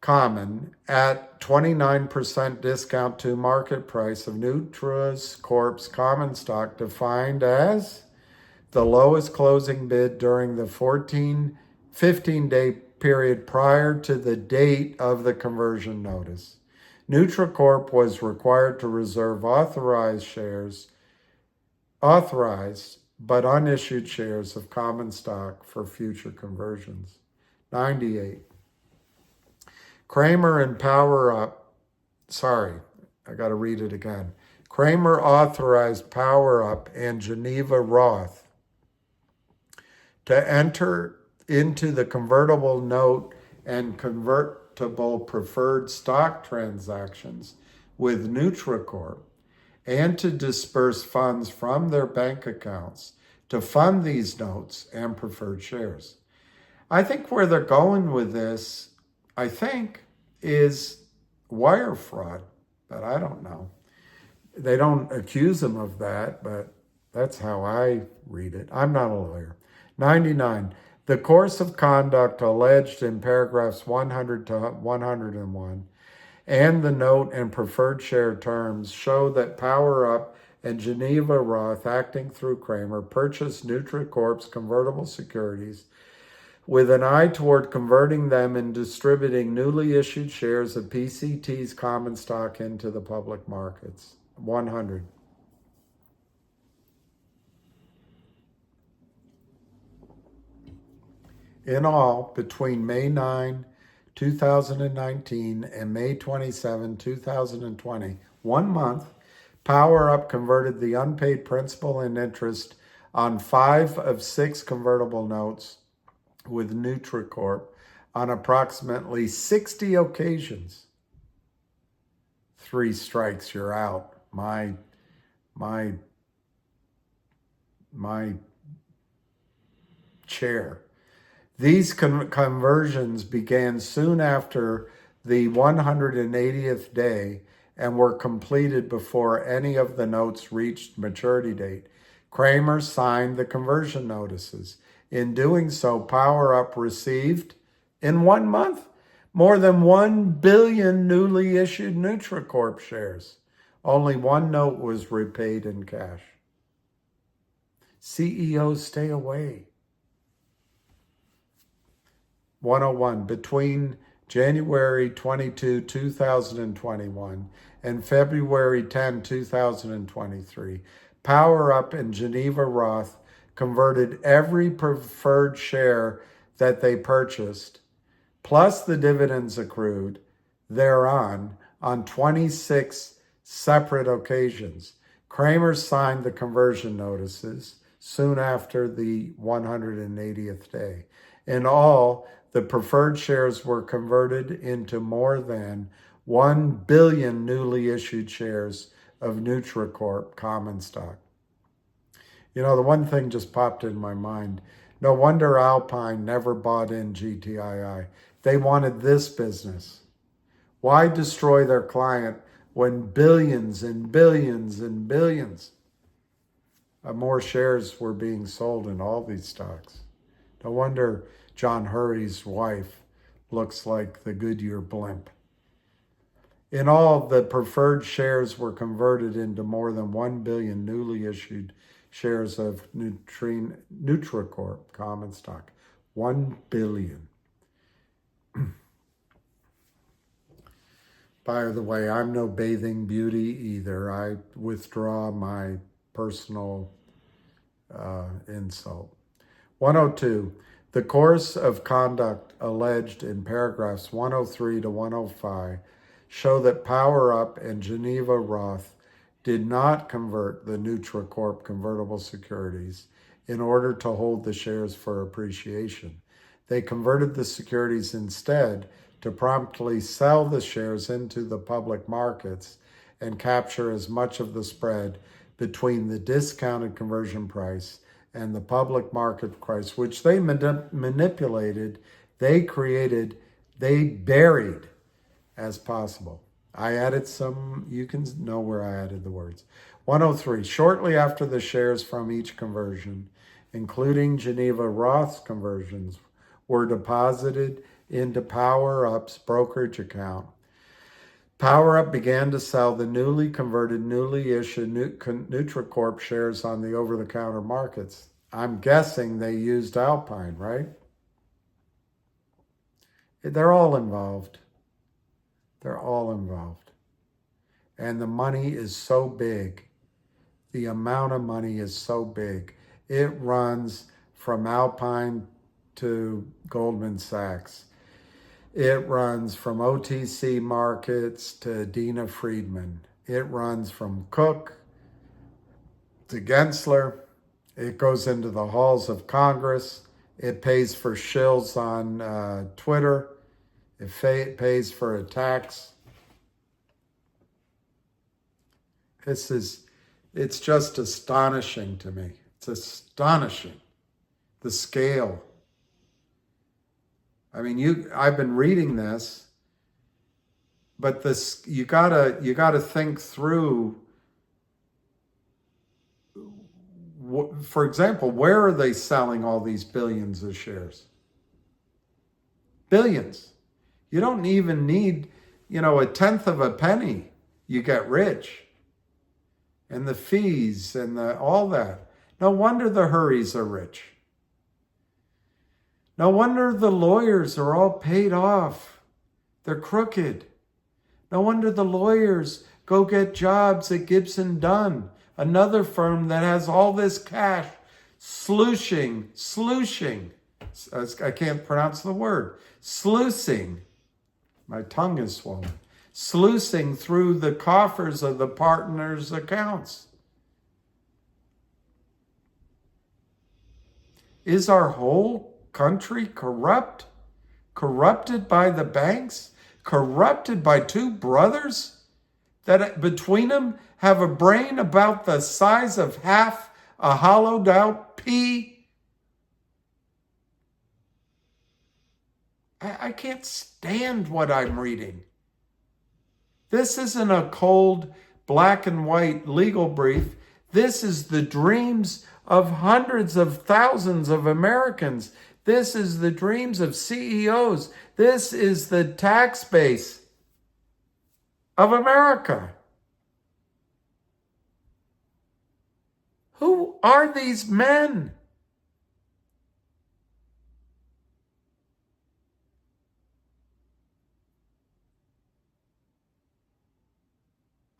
common at 29% discount to market price of NutriCorp's common stock, defined as the lowest closing bid during the 15-day period prior to the date of the conversion notice. NutriCorp was required to reserve authorized but unissued shares of common stock for future conversions. 98. Kramer and PowerUp, I got to read it again. Kramer authorized PowerUp and Geneva Roth to enter into the convertible note and convertible preferred stock transactions with NutriCorp and to disperse funds from their bank accounts to fund these notes and preferred shares. I think where they're going with this, is wire fraud, but I don't know. They don't accuse them of that, but that's how I read it. I'm not a lawyer. 99. The course of conduct alleged in paragraphs 100 to 101 and the note and preferred share terms show that PowerUp and Geneva Roth, acting through Kramer, purchased NutriCorp's convertible securities with an eye toward converting them and distributing newly issued shares of PCT's common stock into the public markets. 100. In all, between May 9, 2019 and May 27, 2020, 1 month, PowerUp converted the unpaid principal and interest on 5 of 6 convertible notes with NutriCorp on approximately 60 occasions. 3 strikes, you're out. My chair. These conversions began soon after the 180th day and were completed before any of the notes reached maturity date. Kramer signed the conversion notices. In doing so, PowerUp received, in 1 month, more than 1 billion newly issued NutriCorp shares. Only 1 note was repaid in cash. CEOs stay away. 101. Between January 22, 2021 and February 10, 2023, PowerUp and Geneva Roth converted every preferred share that they purchased, plus the dividends accrued thereon, on 26 separate occasions. Kramer signed the conversion notices soon after the 180th day. In all, the preferred shares were converted into more than 1 billion newly issued shares of NutriCorp common stock. You know, the one thing just popped in my mind. No wonder Alpine never bought in GTII. They wanted this business. Why destroy their client when billions and billions and billions of more shares were being sold in all these stocks? No wonder John Hurry's wife looks like the Goodyear blimp. In all, the preferred shares were converted into more than 1 billion newly issued shares of NutriCorp common stock. 1 billion. By the way, I'm no bathing beauty either. I withdraw my personal insult. 102. The course of conduct alleged in paragraphs 103 to 105 show that PowerUp and Geneva Roth did not convert the NutriCorp convertible securities in order to hold the shares for appreciation. They converted the securities instead to promptly sell the shares into the public markets and capture as much of the spread between the discounted conversion price and the public market price, which they manipulated, they created, they buried as possible. I added some, you can know where I added the words. 103, shortly after the shares from each conversion, including Geneva Roth's conversions, were deposited into PowerUp's brokerage account, PowerUp began to sell the newly converted, newly issued NutriCorp shares on the over-the-counter markets. I'm guessing they used Alpine, right? They're all involved. They're all involved. And the money is so big. The amount of money is so big. It runs from Alpine to Goldman Sachs. It runs from OTC markets to Dina Friedman. It runs from Cook to Gensler. It goes into the halls of Congress. It pays for shills on Twitter. It pays for attacks. It's just astonishing to me. It's astonishing, the scale. I mean, I've been reading this, but this you gotta think through. For example, where are they selling all these billions of shares? Billions. You don't even need, a tenth of a penny. You get rich. And the fees and all that. No wonder the Hurries are rich. No wonder the lawyers are all paid off. They're crooked. No wonder the lawyers go get jobs at Gibson Dunn, another firm that has all this cash sluicing. I can't pronounce the word. Sluicing. My tongue is swollen. Sluicing through the coffers of the partners' accounts. Is our whole country corrupt? Corrupted by the banks? Corrupted by two brothers that between them have a brain about the size of half a hollowed out pea? I can't stand what I'm reading. This isn't a cold black and white legal brief. This is the dreams of hundreds of thousands of Americans. This is the dreams of CEOs. This is the tax base of America. Who are these men?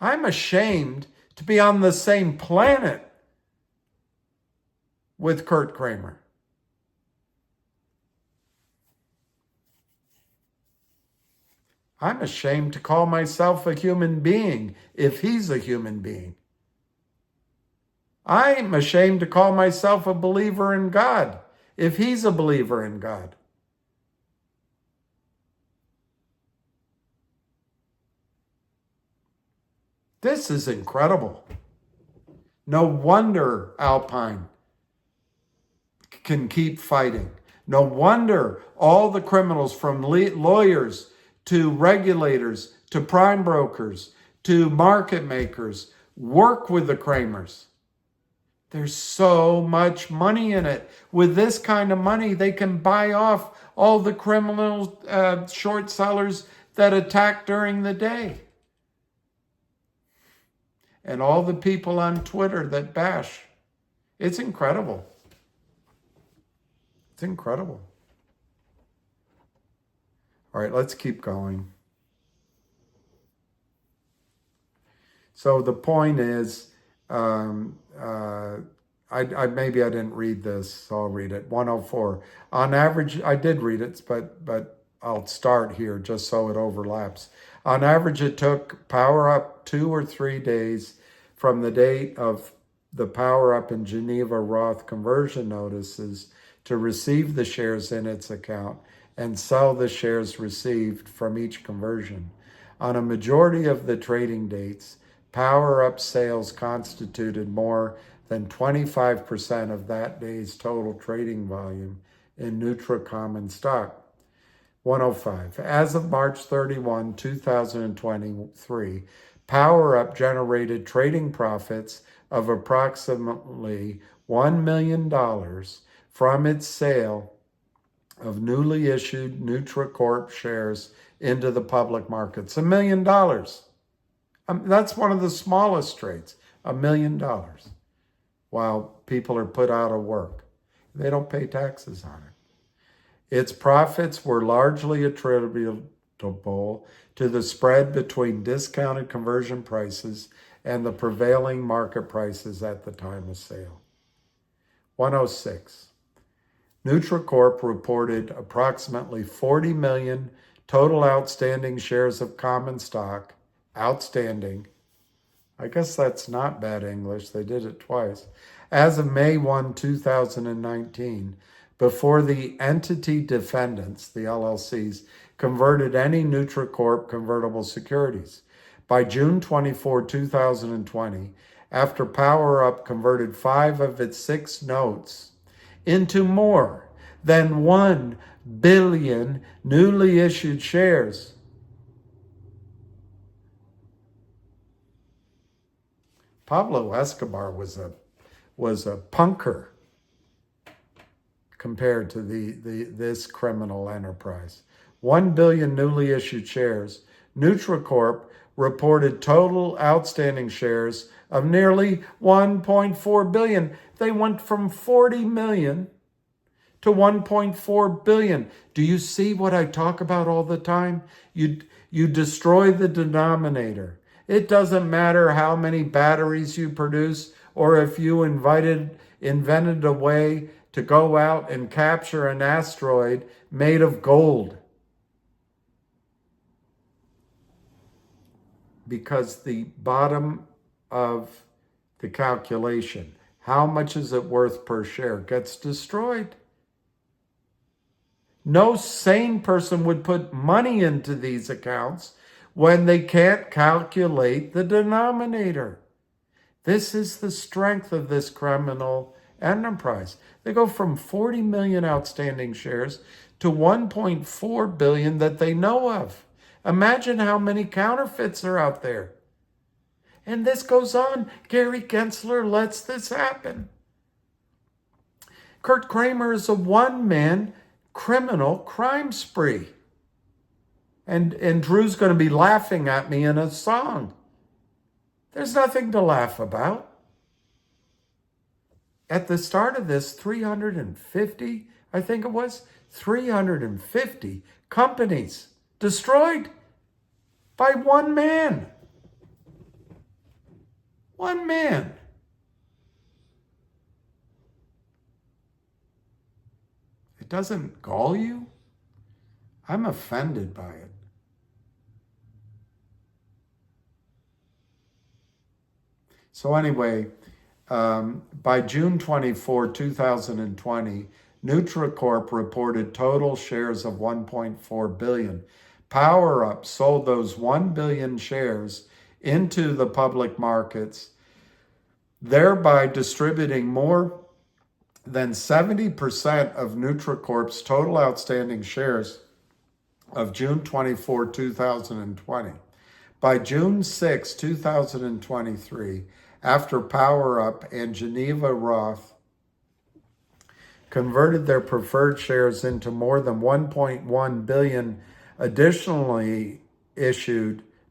I'm ashamed to be on the same planet with Kurt Kramer. I'm ashamed to call myself a human being if he's a human being. I'm ashamed to call myself a believer in God if he's a believer in God. This is incredible. No wonder Alpine can keep fighting. No wonder all the criminals, from lawyers to regulators to prime brokers to market makers, work with the Kramers. There's so much money in it. With this kind of money, they can buy off all the criminal short sellers that attack during the day. And all the people on Twitter that bash. It's incredible. It's incredible. All right, let's keep going. So the point is, maybe I didn't read this, so I'll read it. 104. On average, I did read it, but I'll start here just so it overlaps. On average, it took Power Up 2 or 3 days from the date of the Power Up and Geneva Roth conversion notices to receive the shares in its account and sell the shares received from each conversion. On a majority of the trading dates, Power Up sales constituted more than 25% of that day's total trading volume in Nutra common stock. 105. As of March 31, 2023, Power Up generated trading profits of approximately $1 million from its sale of newly issued NutraCorp shares into the public markets. $1 million. That's one of the smallest trades, $1 million, while people are put out of work. They don't pay taxes on it. Its profits were largely attributable to the spread between discounted conversion prices and the prevailing market prices at the time of sale. 106. NutraCorp reported approximately 40 million total outstanding shares of common stock, outstanding. I guess that's not bad English, they did it twice. As of May 1, 2019, before the entity defendants, the LLCs, converted any NutraCorp convertible securities. By June 24, 2020, after Power Up converted 5 of its 6 notes into more than 1 billion newly issued shares. Pablo Escobar was a punker compared to this criminal enterprise. 1 billion newly issued shares. NutraCorp reported total outstanding shares of nearly 1.4 billion. They went from 40 million to 1.4 billion. Do you see what I talk about all the time? You destroy the denominator. It doesn't matter how many batteries you produce or if you invented a way to go out and capture an asteroid made of gold. Because the bottom of the calculation, how much is it worth per share, gets destroyed. No sane person would put money into these accounts when they can't calculate the denominator. This is the strength of this criminal enterprise. They go from 40 million outstanding shares to 1.4 billion that they know of. Imagine how many counterfeits are out there. And this goes on. Gary Gensler lets this happen. Kurt Kramer is a one-man criminal crime spree. And Drew's going to be laughing at me in a song. There's nothing to laugh about. At the start of this, 350, I think it was, 350 companies destroyed by one man. One man. It doesn't gall you? I'm offended by it. So anyway, by June 24, 2020, NutraCorp reported total shares of 1.4 billion. PowerUp sold those 1 billion shares into the public markets, thereby distributing more than 70% of NutraCorp's total outstanding shares of June 24, 2020. By June 6, 2023, after PowerUp and Geneva Roth converted their preferred shares into more than 1.1 billion additionally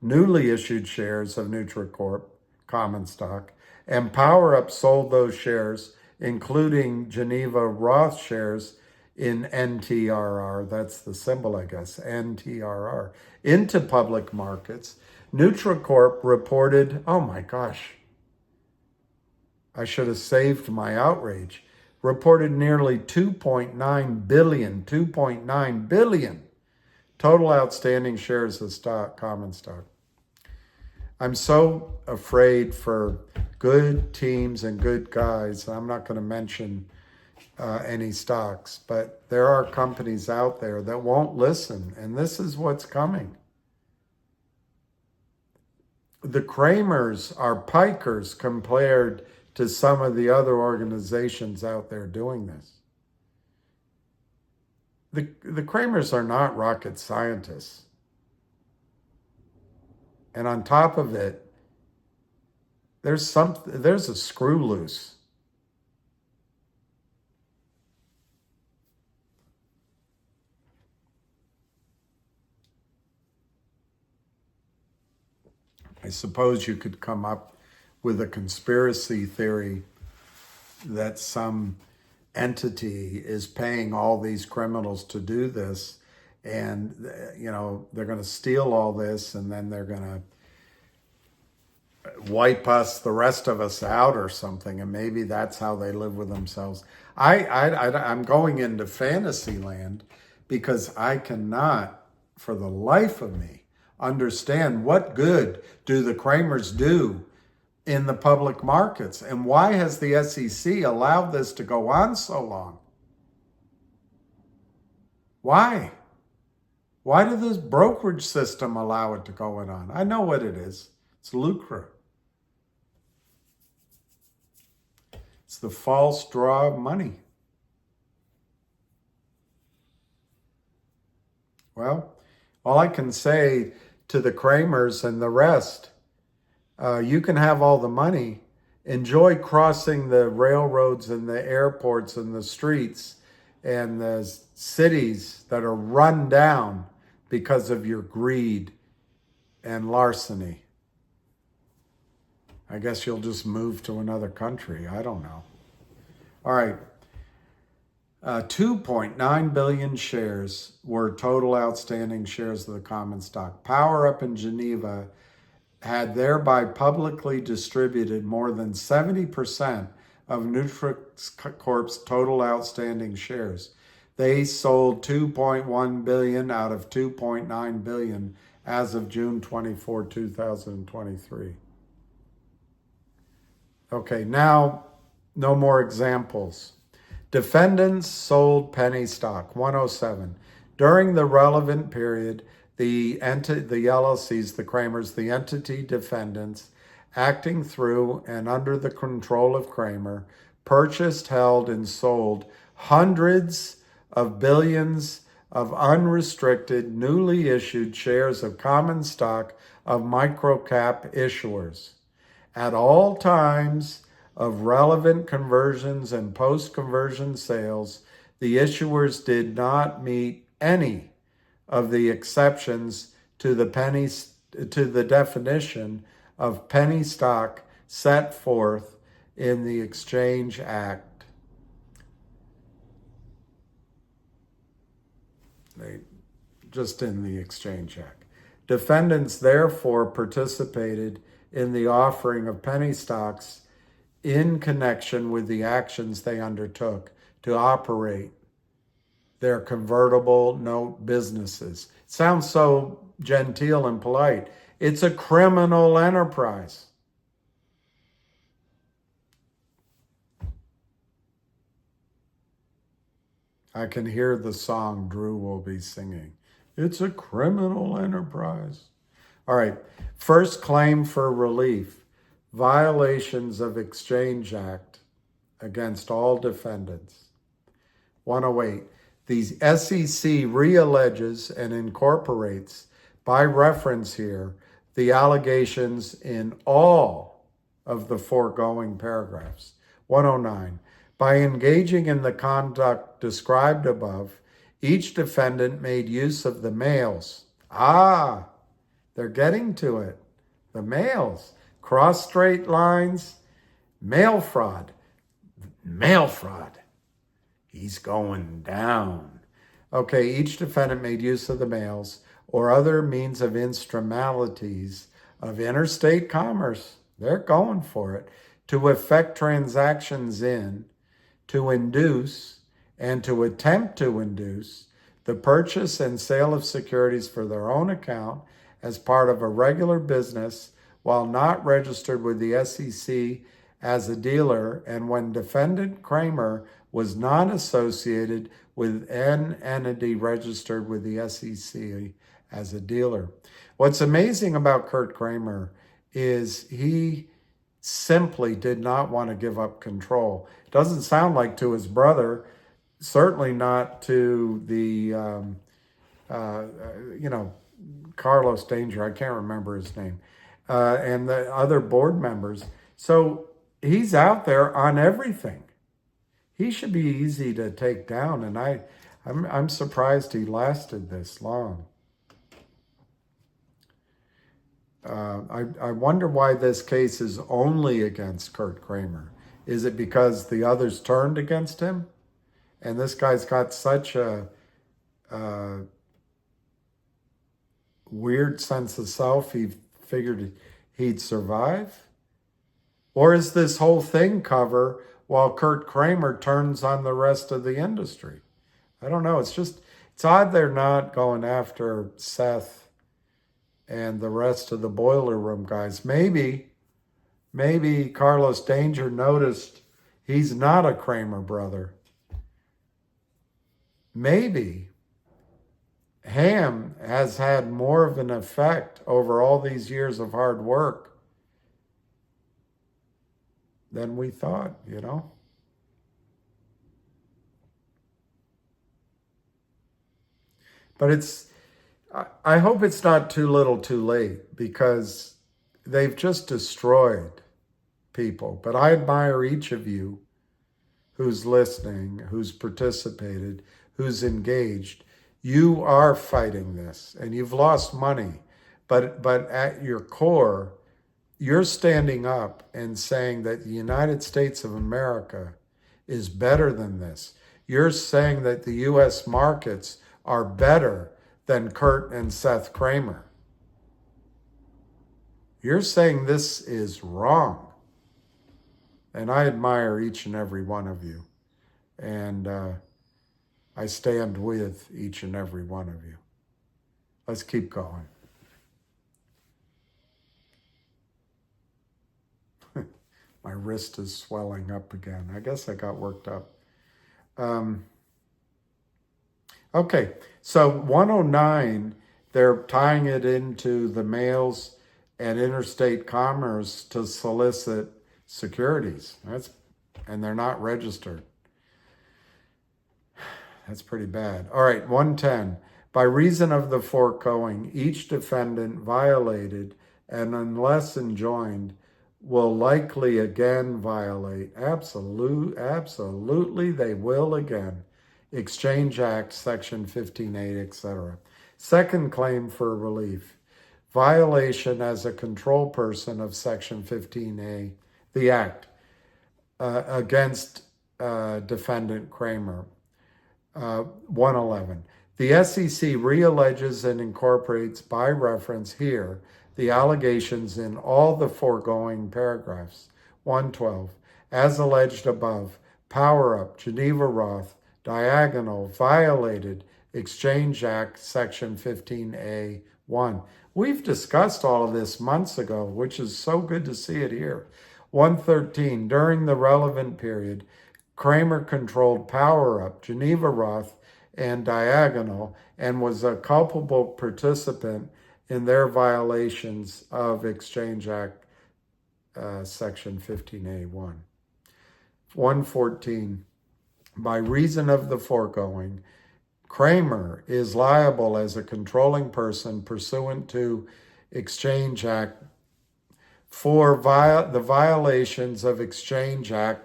newly issued shares of NutraCorp common stock, and PowerUp sold those shares, including Geneva Roth shares in NTRR, that's the symbol, I guess, NTRR, into public markets. NutraCorp reported, oh my gosh, I should have saved my outrage, reported nearly 2.9 billion total outstanding shares of stock, common stock. I'm so afraid for good teams and good guys. I'm not going to mention any stocks, but there are companies out there that won't listen, and this is what's coming. The Kramers are pikers compared to some of the other organizations out there doing this. The Kramers are not rocket scientists. And on top of it, there's a screw loose. I suppose you could come up with a conspiracy theory that some entity is paying all these criminals to do this, and they're going to steal all this, and then they're going to wipe us, the rest of us, out or something, and maybe that's how they live with themselves. I'm going into fantasy land because I cannot, for the life of me, understand what good do the Kramers do in the public markets, and why has the SEC allowed this to go on so long? Why? Why did this brokerage system allow it to go on? I know what it is. It's lucre. It's the false draw of money. Well, all I can say to the Kramers and the rest, you can have all the money. Enjoy crossing the railroads and the airports and the streets and the cities that are run down because of your greed and larceny. I guess you'll just move to another country. I don't know. All right. 2.9 billion shares were total outstanding shares of the common stock. PowerUp in Geneva had thereby publicly distributed more than 70% of NutraCorp's total outstanding shares. They sold 2.1 billion out of 2.9 billion as of June 24, 2023. Okay, now no more examples. Defendants sold penny stock, 107. During the relevant period, the LLCs, the Kramers, the entity defendants, acting through and under the control of Kramer, purchased, held, and sold hundreds of billions of unrestricted, newly issued shares of common stock of microcap issuers. At all times of relevant conversions and post-conversion sales, the issuers did not meet any of the exceptions to the definition of penny stock set forth in the Exchange Act. Just in the Exchange Act. Defendants therefore participated in the offering of penny stocks in connection with the actions they undertook to operate their convertible note businesses. It sounds so genteel and polite. It's a criminal enterprise. I can hear the song Drew will be singing. It's a criminal enterprise. All right, first claim for relief. Violations of Exchange Act against all defendants. 108. The SEC realleges and incorporates, by reference here, the allegations in all of the foregoing paragraphs. 109. By engaging in the conduct described above, each defendant made use of the mails. They're getting to it. The mails. Cross straight lines. Mail fraud. Mail fraud. He's going down. Okay, each defendant made use of the mails or other means of instrumentalities of interstate commerce. They're going for it. To effect transactions in, to induce, and to attempt to induce the purchase and sale of securities for their own account as part of a regular business while not registered with the SEC as a dealer, and when defendant Kramer was not associated with an entity registered with the SEC as a dealer. What's amazing about Kurt Kramer is he simply did not want to give up control. It doesn't sound like to his brother, certainly not to the, Carlos Danger, I can't remember his name, and the other board members. So he's out there on everything. He should be easy to take down, and I'm surprised he lasted this long. I wonder why this case is only against Kurt Kramer. Is it because the others turned against him? And this guy's got such a weird sense of self, he figured he'd survive? Or is this whole thing cover while Kurt Kramer turns on the rest of the industry? I don't know. It's odd they're not going after Seth and the rest of the boiler room guys. Maybe Carlos Danger noticed he's not a Kramer brother. Maybe Ham has had more of an effect over all these years of hard work than we thought, But I hope it's not too little too late, because they've just destroyed people. But I admire each of you who's listening, who's participated, who's engaged. You are fighting this, and you've lost money. But at your core, you're standing up and saying that the United States of America is better than this. You're saying that the U.S. markets are better than Kurt and Seth Kramer. You're saying this is wrong. And I admire each and every one of you. And I stand with each and every one of you. Let's keep going. My wrist is swelling up again. I guess I got worked up. Okay, so 109, they're tying it into the mails and interstate commerce to solicit securities. And they're not registered. That's pretty bad. All right, 110. By reason of the foregoing, each defendant violated, and unless enjoined, will likely again violate. Absolutely, they will again. Exchange Act, Section 15.8, etc. Second claim for relief. Violation as a control person of Section 15A, the Act, against defendant Kramer. 111. The SEC realleges and incorporates by reference here the allegations in all the foregoing paragraphs. 112. As alleged above, Power Up, Geneva Roth, Diagonal violated Exchange Act Section 15A1. We've discussed all of this months ago, which is so good to see it here. 113. During the relevant period, Kramer controlled Power Up, Geneva Roth, and Diagonal, and was a culpable participant in their violations of Exchange Act Section 15A1. 114. By reason of the foregoing, Kramer is liable as a controlling person pursuant to Exchange Act for the violations of Exchange Act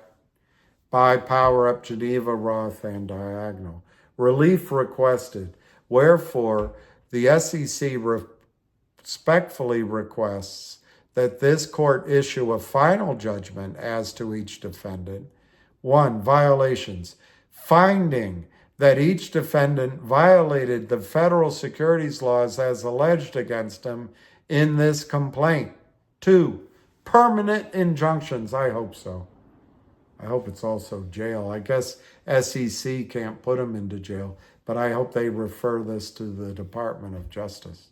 by Power Up, Geneva, Roth, and Diagonal. Relief requested. Wherefore, the SEC respectfully requests that this court issue a final judgment as to each defendant. 1. Violations. Finding that each defendant violated the federal securities laws as alleged against him in this complaint. 2. Permanent injunctions. I hope so. I hope it's also jail. I guess SEC can't put them into jail, but I hope they refer this to the Department of Justice.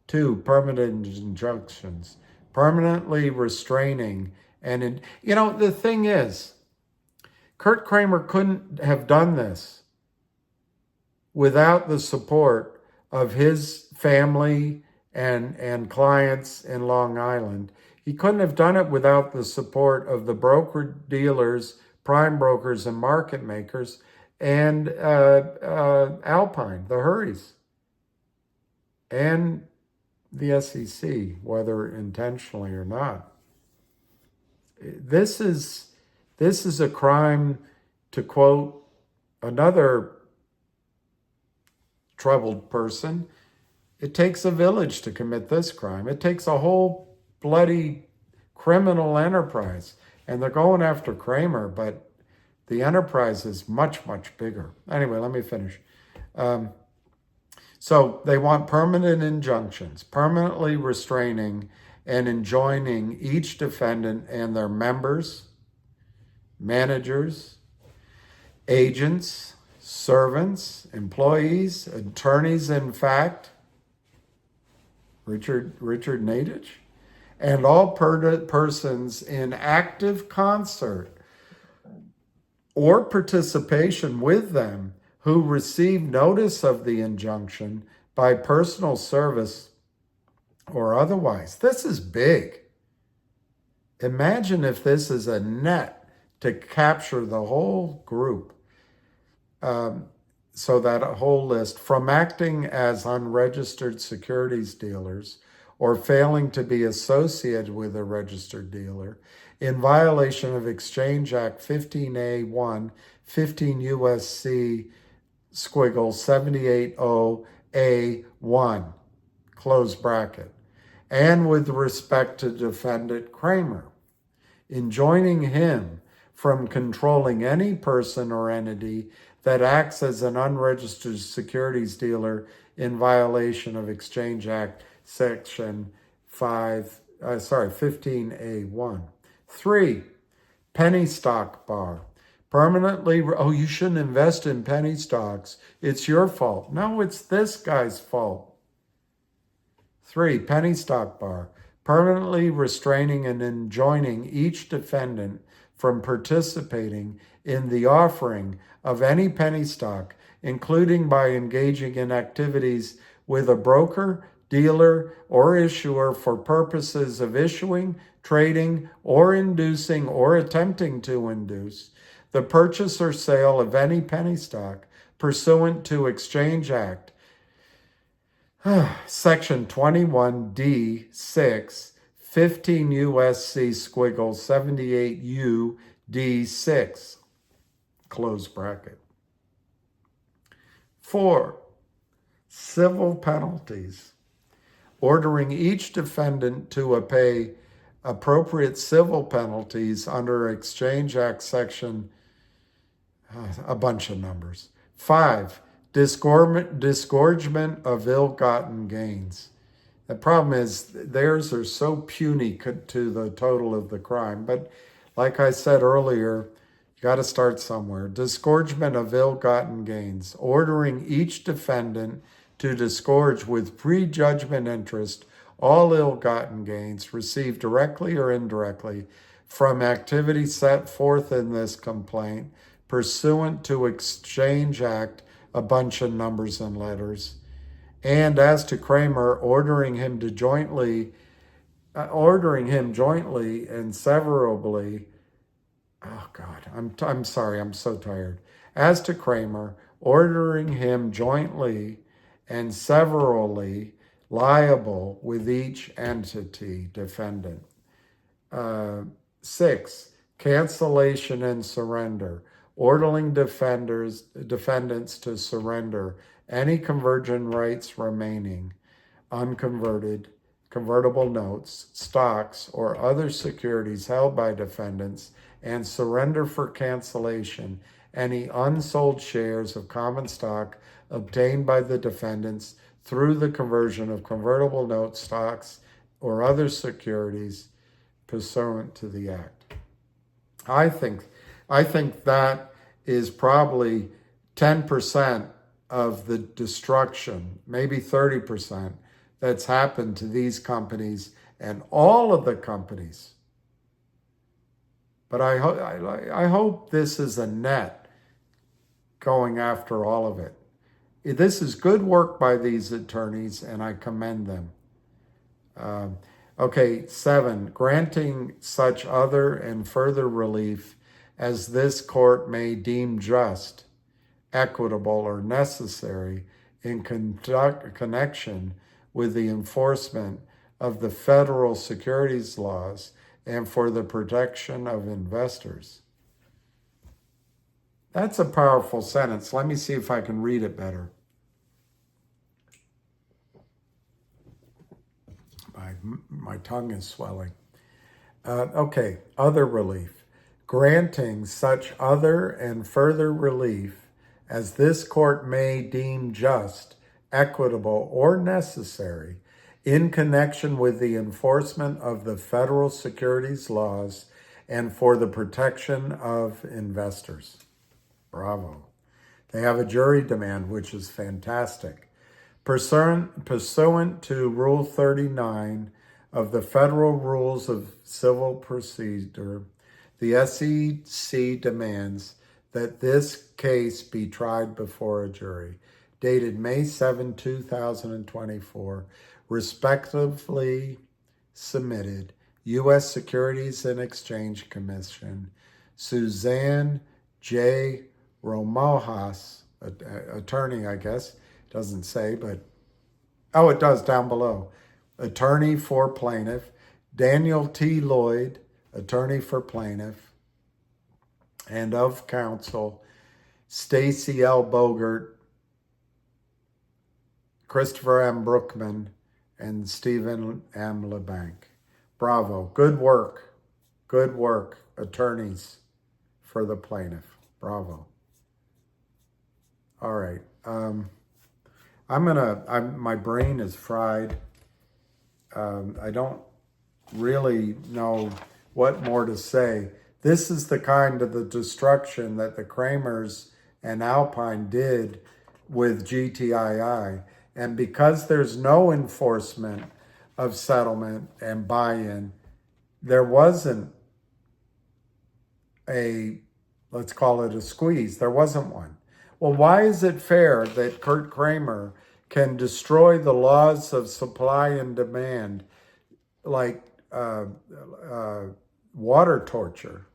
2, permanent injunctions. Permanently restraining and, the thing is, Kurt Kramer couldn't have done this without the support of his family and clients in Long Island. He couldn't have done it without the support of the broker-dealers, prime brokers, and market makers, and Alpine, the Hurries, and the SEC, whether intentionally or not. This is a crime, to quote another troubled person. It takes a village to commit this crime. It takes a whole bloody criminal enterprise. And they're going after Kramer, but the enterprise is much, much bigger. Anyway, let me finish. So they want permanent injunctions, permanently restraining and enjoining each defendant and their members, managers, agents, servants, employees, attorneys in fact, Richard Nadich, and all persons in active concert or participation with them who receive notice of the injunction by personal service or otherwise. This is big. Imagine if this is a net to capture the whole group. So that whole list, from acting as unregistered securities dealers or failing to be associated with a registered dealer in violation of Exchange Act 15A1, 15 U.S.C. squiggle 780A1, close bracket, and with respect to defendant Kramer, enjoining him from controlling any person or entity that acts as an unregistered securities dealer in violation of Exchange Act Section 15A1. 3, penny stock bar. Permanently, you shouldn't invest in penny stocks. It's your fault. No, it's this guy's fault. 3, penny stock bar. Permanently restraining and enjoining each defendant from participating in the offering of any penny stock, including by engaging in activities with a broker, dealer, or issuer for purposes of issuing, trading, or inducing or attempting to induce the purchase or sale of any penny stock pursuant to Exchange Act, Section 21D6, 15 USC squiggle 78 UD6, close bracket. 4. Civil penalties, ordering each defendant to pay appropriate civil penalties under Exchange Act Section, a bunch of numbers. 5. Disgorgement of ill-gotten gains. The problem is theirs are so puny to the total of the crime. But like I said earlier, you got to start somewhere. Disgorgement of ill-gotten gains, ordering each defendant to disgorge with prejudgment interest all ill-gotten gains received directly or indirectly from activity set forth in this complaint pursuant to Exchange Act, a bunch of numbers and letters. And as to Kramer, ordering him jointly and severably. Oh God, I'm sorry, I'm so tired. As to Kramer, ordering him jointly and severally liable with each entity defendant. 6. Cancellation and surrender, ordering defendants to surrender any conversion rights remaining, unconverted, convertible notes, stocks, or other securities held by defendants, and surrender for cancellation any unsold shares of common stock obtained by the defendants through the conversion of convertible notes, stocks, or other securities pursuant to the act. I think that is probably 10% of the destruction, maybe 30%, that's happened to these companies and all of the companies. But I hope this is a net going after all of it. This is good work by these attorneys, and I commend them. 7, granting such other and further relief as this court may deem just, equitable, or necessary in connection with the enforcement of the federal securities laws and for the protection of investors. That's a powerful sentence. Let me see if I can read it better. My tongue is swelling. Other relief. Granting such other and further relief as this court may deem just, equitable, or necessary in connection with the enforcement of the federal securities laws and for the protection of investors. Bravo. They have a jury demand, which is fantastic. Pursuant to Rule 39 of the Federal Rules of Civil Procedure, the SEC demands that this case be tried before a jury. Dated May 7, 2024, respectively submitted, U.S. Securities and Exchange Commission, Suzanne J. Romojas, attorney, I guess, doesn't say, but, it does down below, attorney for plaintiff, Daniel T. Lloyd, attorney for plaintiff, and of counsel, Stacy L. Bogert, Christopher M. Brookman, and Stephen M. LeBanc. Bravo. Good work. Good work, attorneys for the plaintiff. Bravo. All right. My brain is fried. I don't really know what more to say. This is the kind of the destruction that the Kramers and Alpine did with GTII. And because there's no enforcement of settlement and buy-in, there wasn't let's call it a squeeze. There wasn't one. Well, why is it fair that Kurt Kramer can destroy the laws of supply and demand like water torture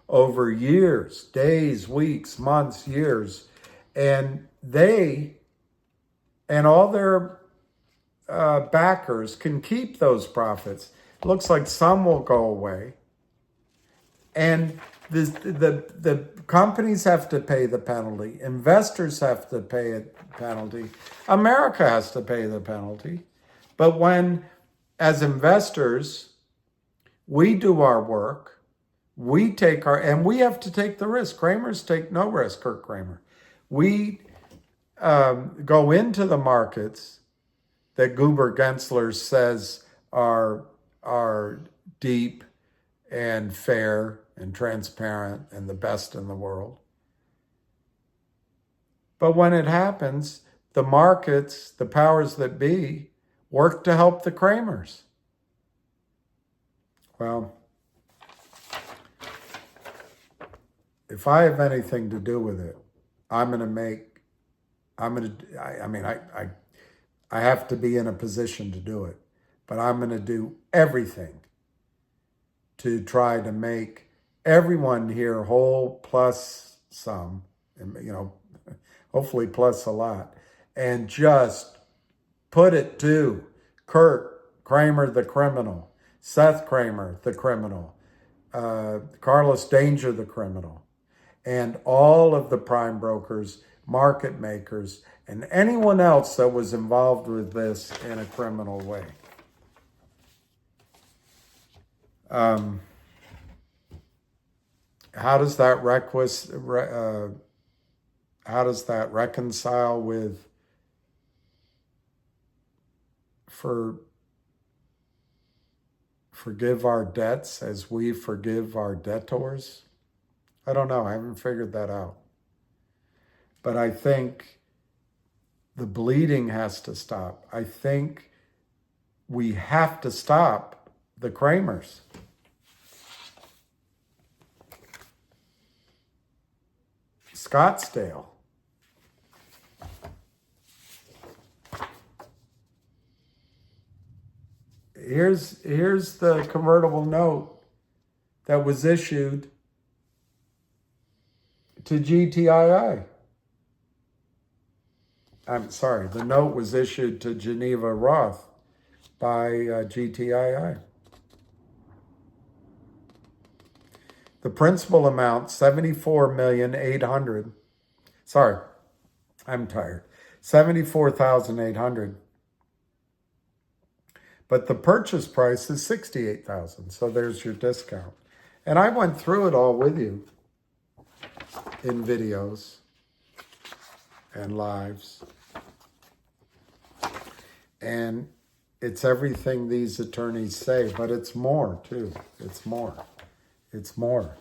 over years, days, weeks, months, years, and they and all their backers can keep those profits? It looks like some will go away. And the companies have to pay the penalty. Investors have to pay a penalty. America has to pay the penalty. But when, as investors, we do our work, we take and we have to take the risk. Kramers take no risk, Kurt Kramer. We go into the markets that Goober Gensler says are deep and fair and transparent and the best in the world. But when it happens, the markets, the powers that be, work to help the Kramers. Well, if I have anything to do with it, I have to be in a position to do it, but I'm going to do everything to try to make everyone here whole, plus some, and hopefully plus a lot, and just put it to Kurt Kramer, the criminal, Seth Kramer, the criminal, Carlos Danger, the criminal, and all of the prime brokers, market makers, and anyone else that was involved with this in a criminal way. How does that reconcile with forgive our debts as we forgive our debtors? I don't know. I haven't figured that out. But I think the bleeding has to stop. I think we have to stop the Kramers. Scottsdale. Here's the convertible note that was issued to GTII. I'm sorry, the note was issued to Geneva Roth by GTII. The principal amount, $74,800,000. Sorry, I'm tired. $74,800. But the purchase price is $68,000. So there's your discount. And I went through it all with you in videos and lives. And it's everything these attorneys say, but it's more too. It's more. It's more.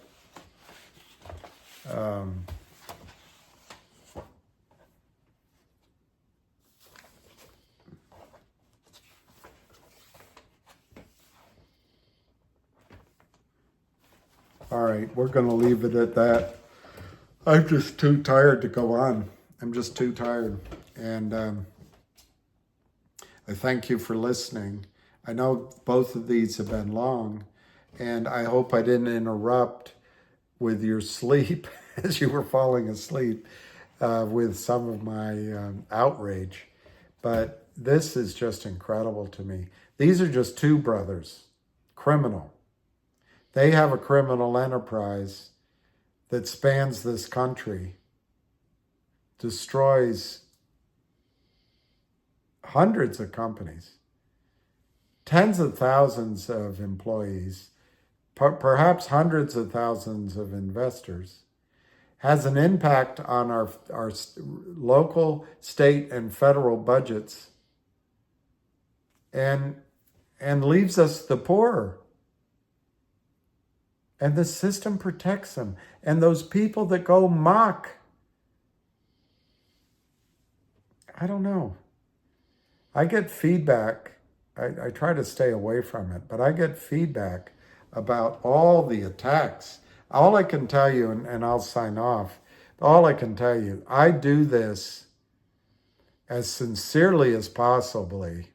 All right, we're going to leave it at that. I'm just too tired to go on. I'm just too tired. And I thank you for listening. I know both of these have been long, and I hope I didn't interrupt with your sleep as you were falling asleep with some of my outrage. But this is just incredible to me. These are just two brothers, criminal. They have a criminal enterprise that spans this country, destroys hundreds of companies, tens of thousands of employees, perhaps hundreds of thousands of investors, has an impact on our local, state, and federal budgets, and leaves us the poorer. And the system protects them. And those people that go mock, I don't know. I get feedback. I try to stay away from it, but I get feedback about all the attacks all I can tell you, and I'll sign off, all I can tell you, I do this as sincerely as possibly.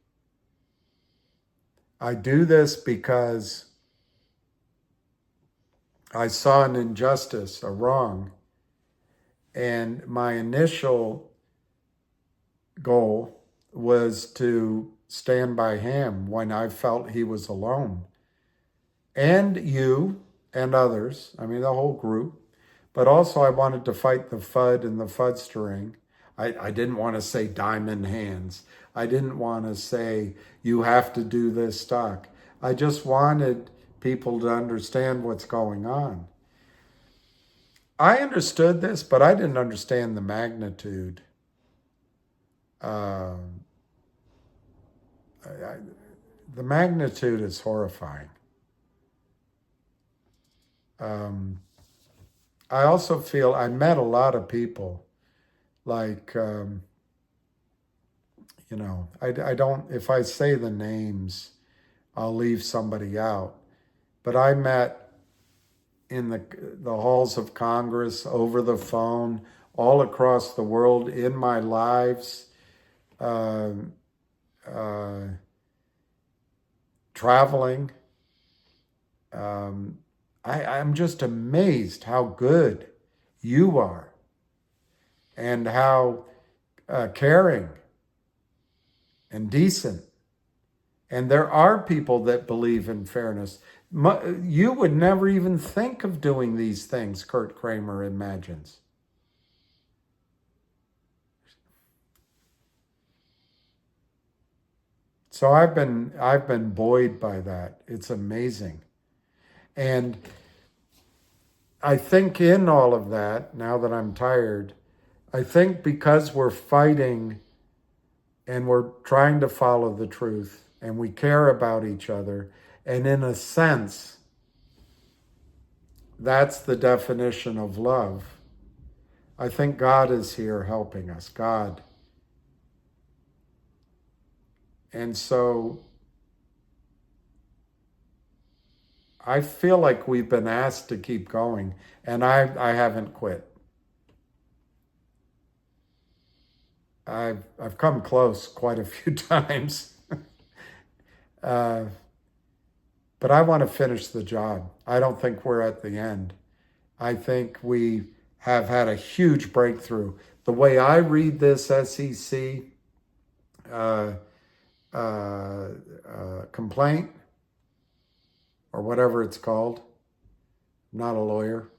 I do this because I saw an injustice, a wrong, and my initial goal was to stand by him when I felt he was alone. And you and others, I mean the whole group, but also I wanted to fight the FUD and the FUDstering. I didn't want to say diamond hands. I didn't want to say you have to do this stock. I just wanted people to understand what's going on. I understood this, but I didn't understand the magnitude. Uh, the magnitude is horrifying. I also feel I met a lot of people like, I don't, if I say the names, I'll leave somebody out. But I met in the halls of Congress, over the phone, all across the world, in my lives, traveling. I'm just amazed how good you are and how caring and decent. And there are people that believe in fairness. You would never even think of doing these things, Kurt Kramer imagines. So I've been buoyed by that. It's amazing. And I think in all of that, now that I'm tired, I think because we're fighting and we're trying to follow the truth and we care about each other, and in a sense, that's the definition of love. I think God is here helping us, God. And so I feel like we've been asked to keep going, and I haven't quit. I've come close quite a few times. But I want to finish the job. I don't think we're at the end. I think we have had a huge breakthrough. The way I read this SEC complaint, or whatever it's called, I'm not a lawyer,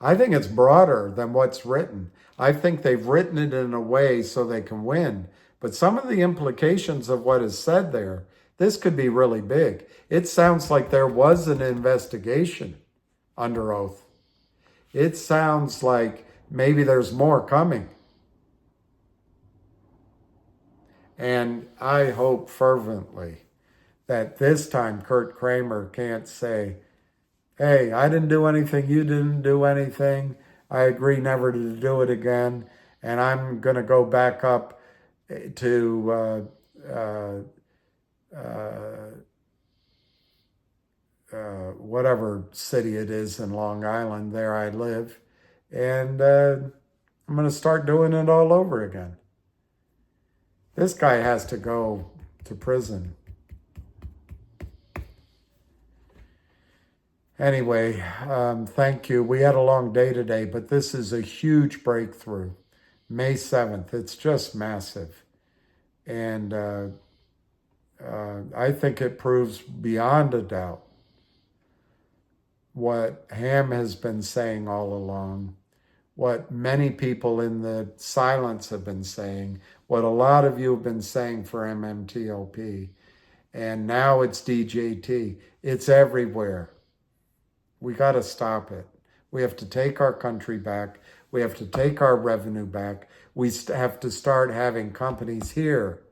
I think it's broader than what's written. I think they've written it in a way so they can win. But some of the implications of what is said there, this could be really big. It sounds like there was an investigation under oath. It sounds like maybe there's more coming. And I hope fervently that this time Kurt Kramer can't say, hey, I didn't do anything, you didn't do anything, I agree never to do it again, and I'm going to go back up to whatever city it is in Long Island, there I live, and I'm going to start doing it all over again. This guy has to go to prison. Anyway, thank you. We had a long day today, but this is a huge breakthrough. May 7th, it's just massive. And I think it proves beyond a doubt what Ham has been saying all along, what many people in the silence have been saying, what a lot of you have been saying for MMTLP, and now it's DJT. It's everywhere. We got to stop it. We have to take our country back. We have to take our revenue back. We have to start having companies here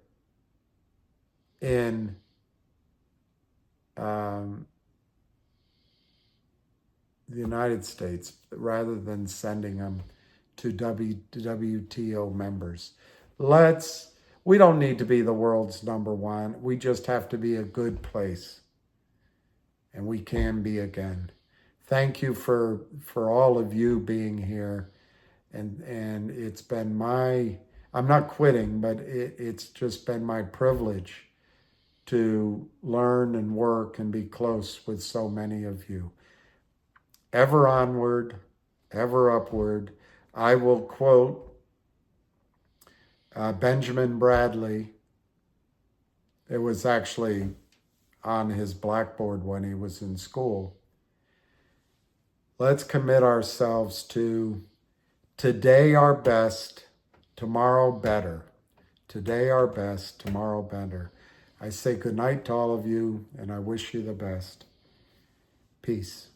in the United States rather than sending them to WTO members. We don't need to be the world's #1. We just have to be a good place. And we can be again. thank you for all of you being here. And it's been my, I'm not quitting, but it's just been my privilege to learn and work and be close with so many of you. Ever onward, ever upward. I will quote Benjamin Bradley. It was actually on his blackboard when he was in school. Let's commit ourselves to today our best, tomorrow better. Today our best, tomorrow better. I say good night to all of you, and I wish you the best. Peace.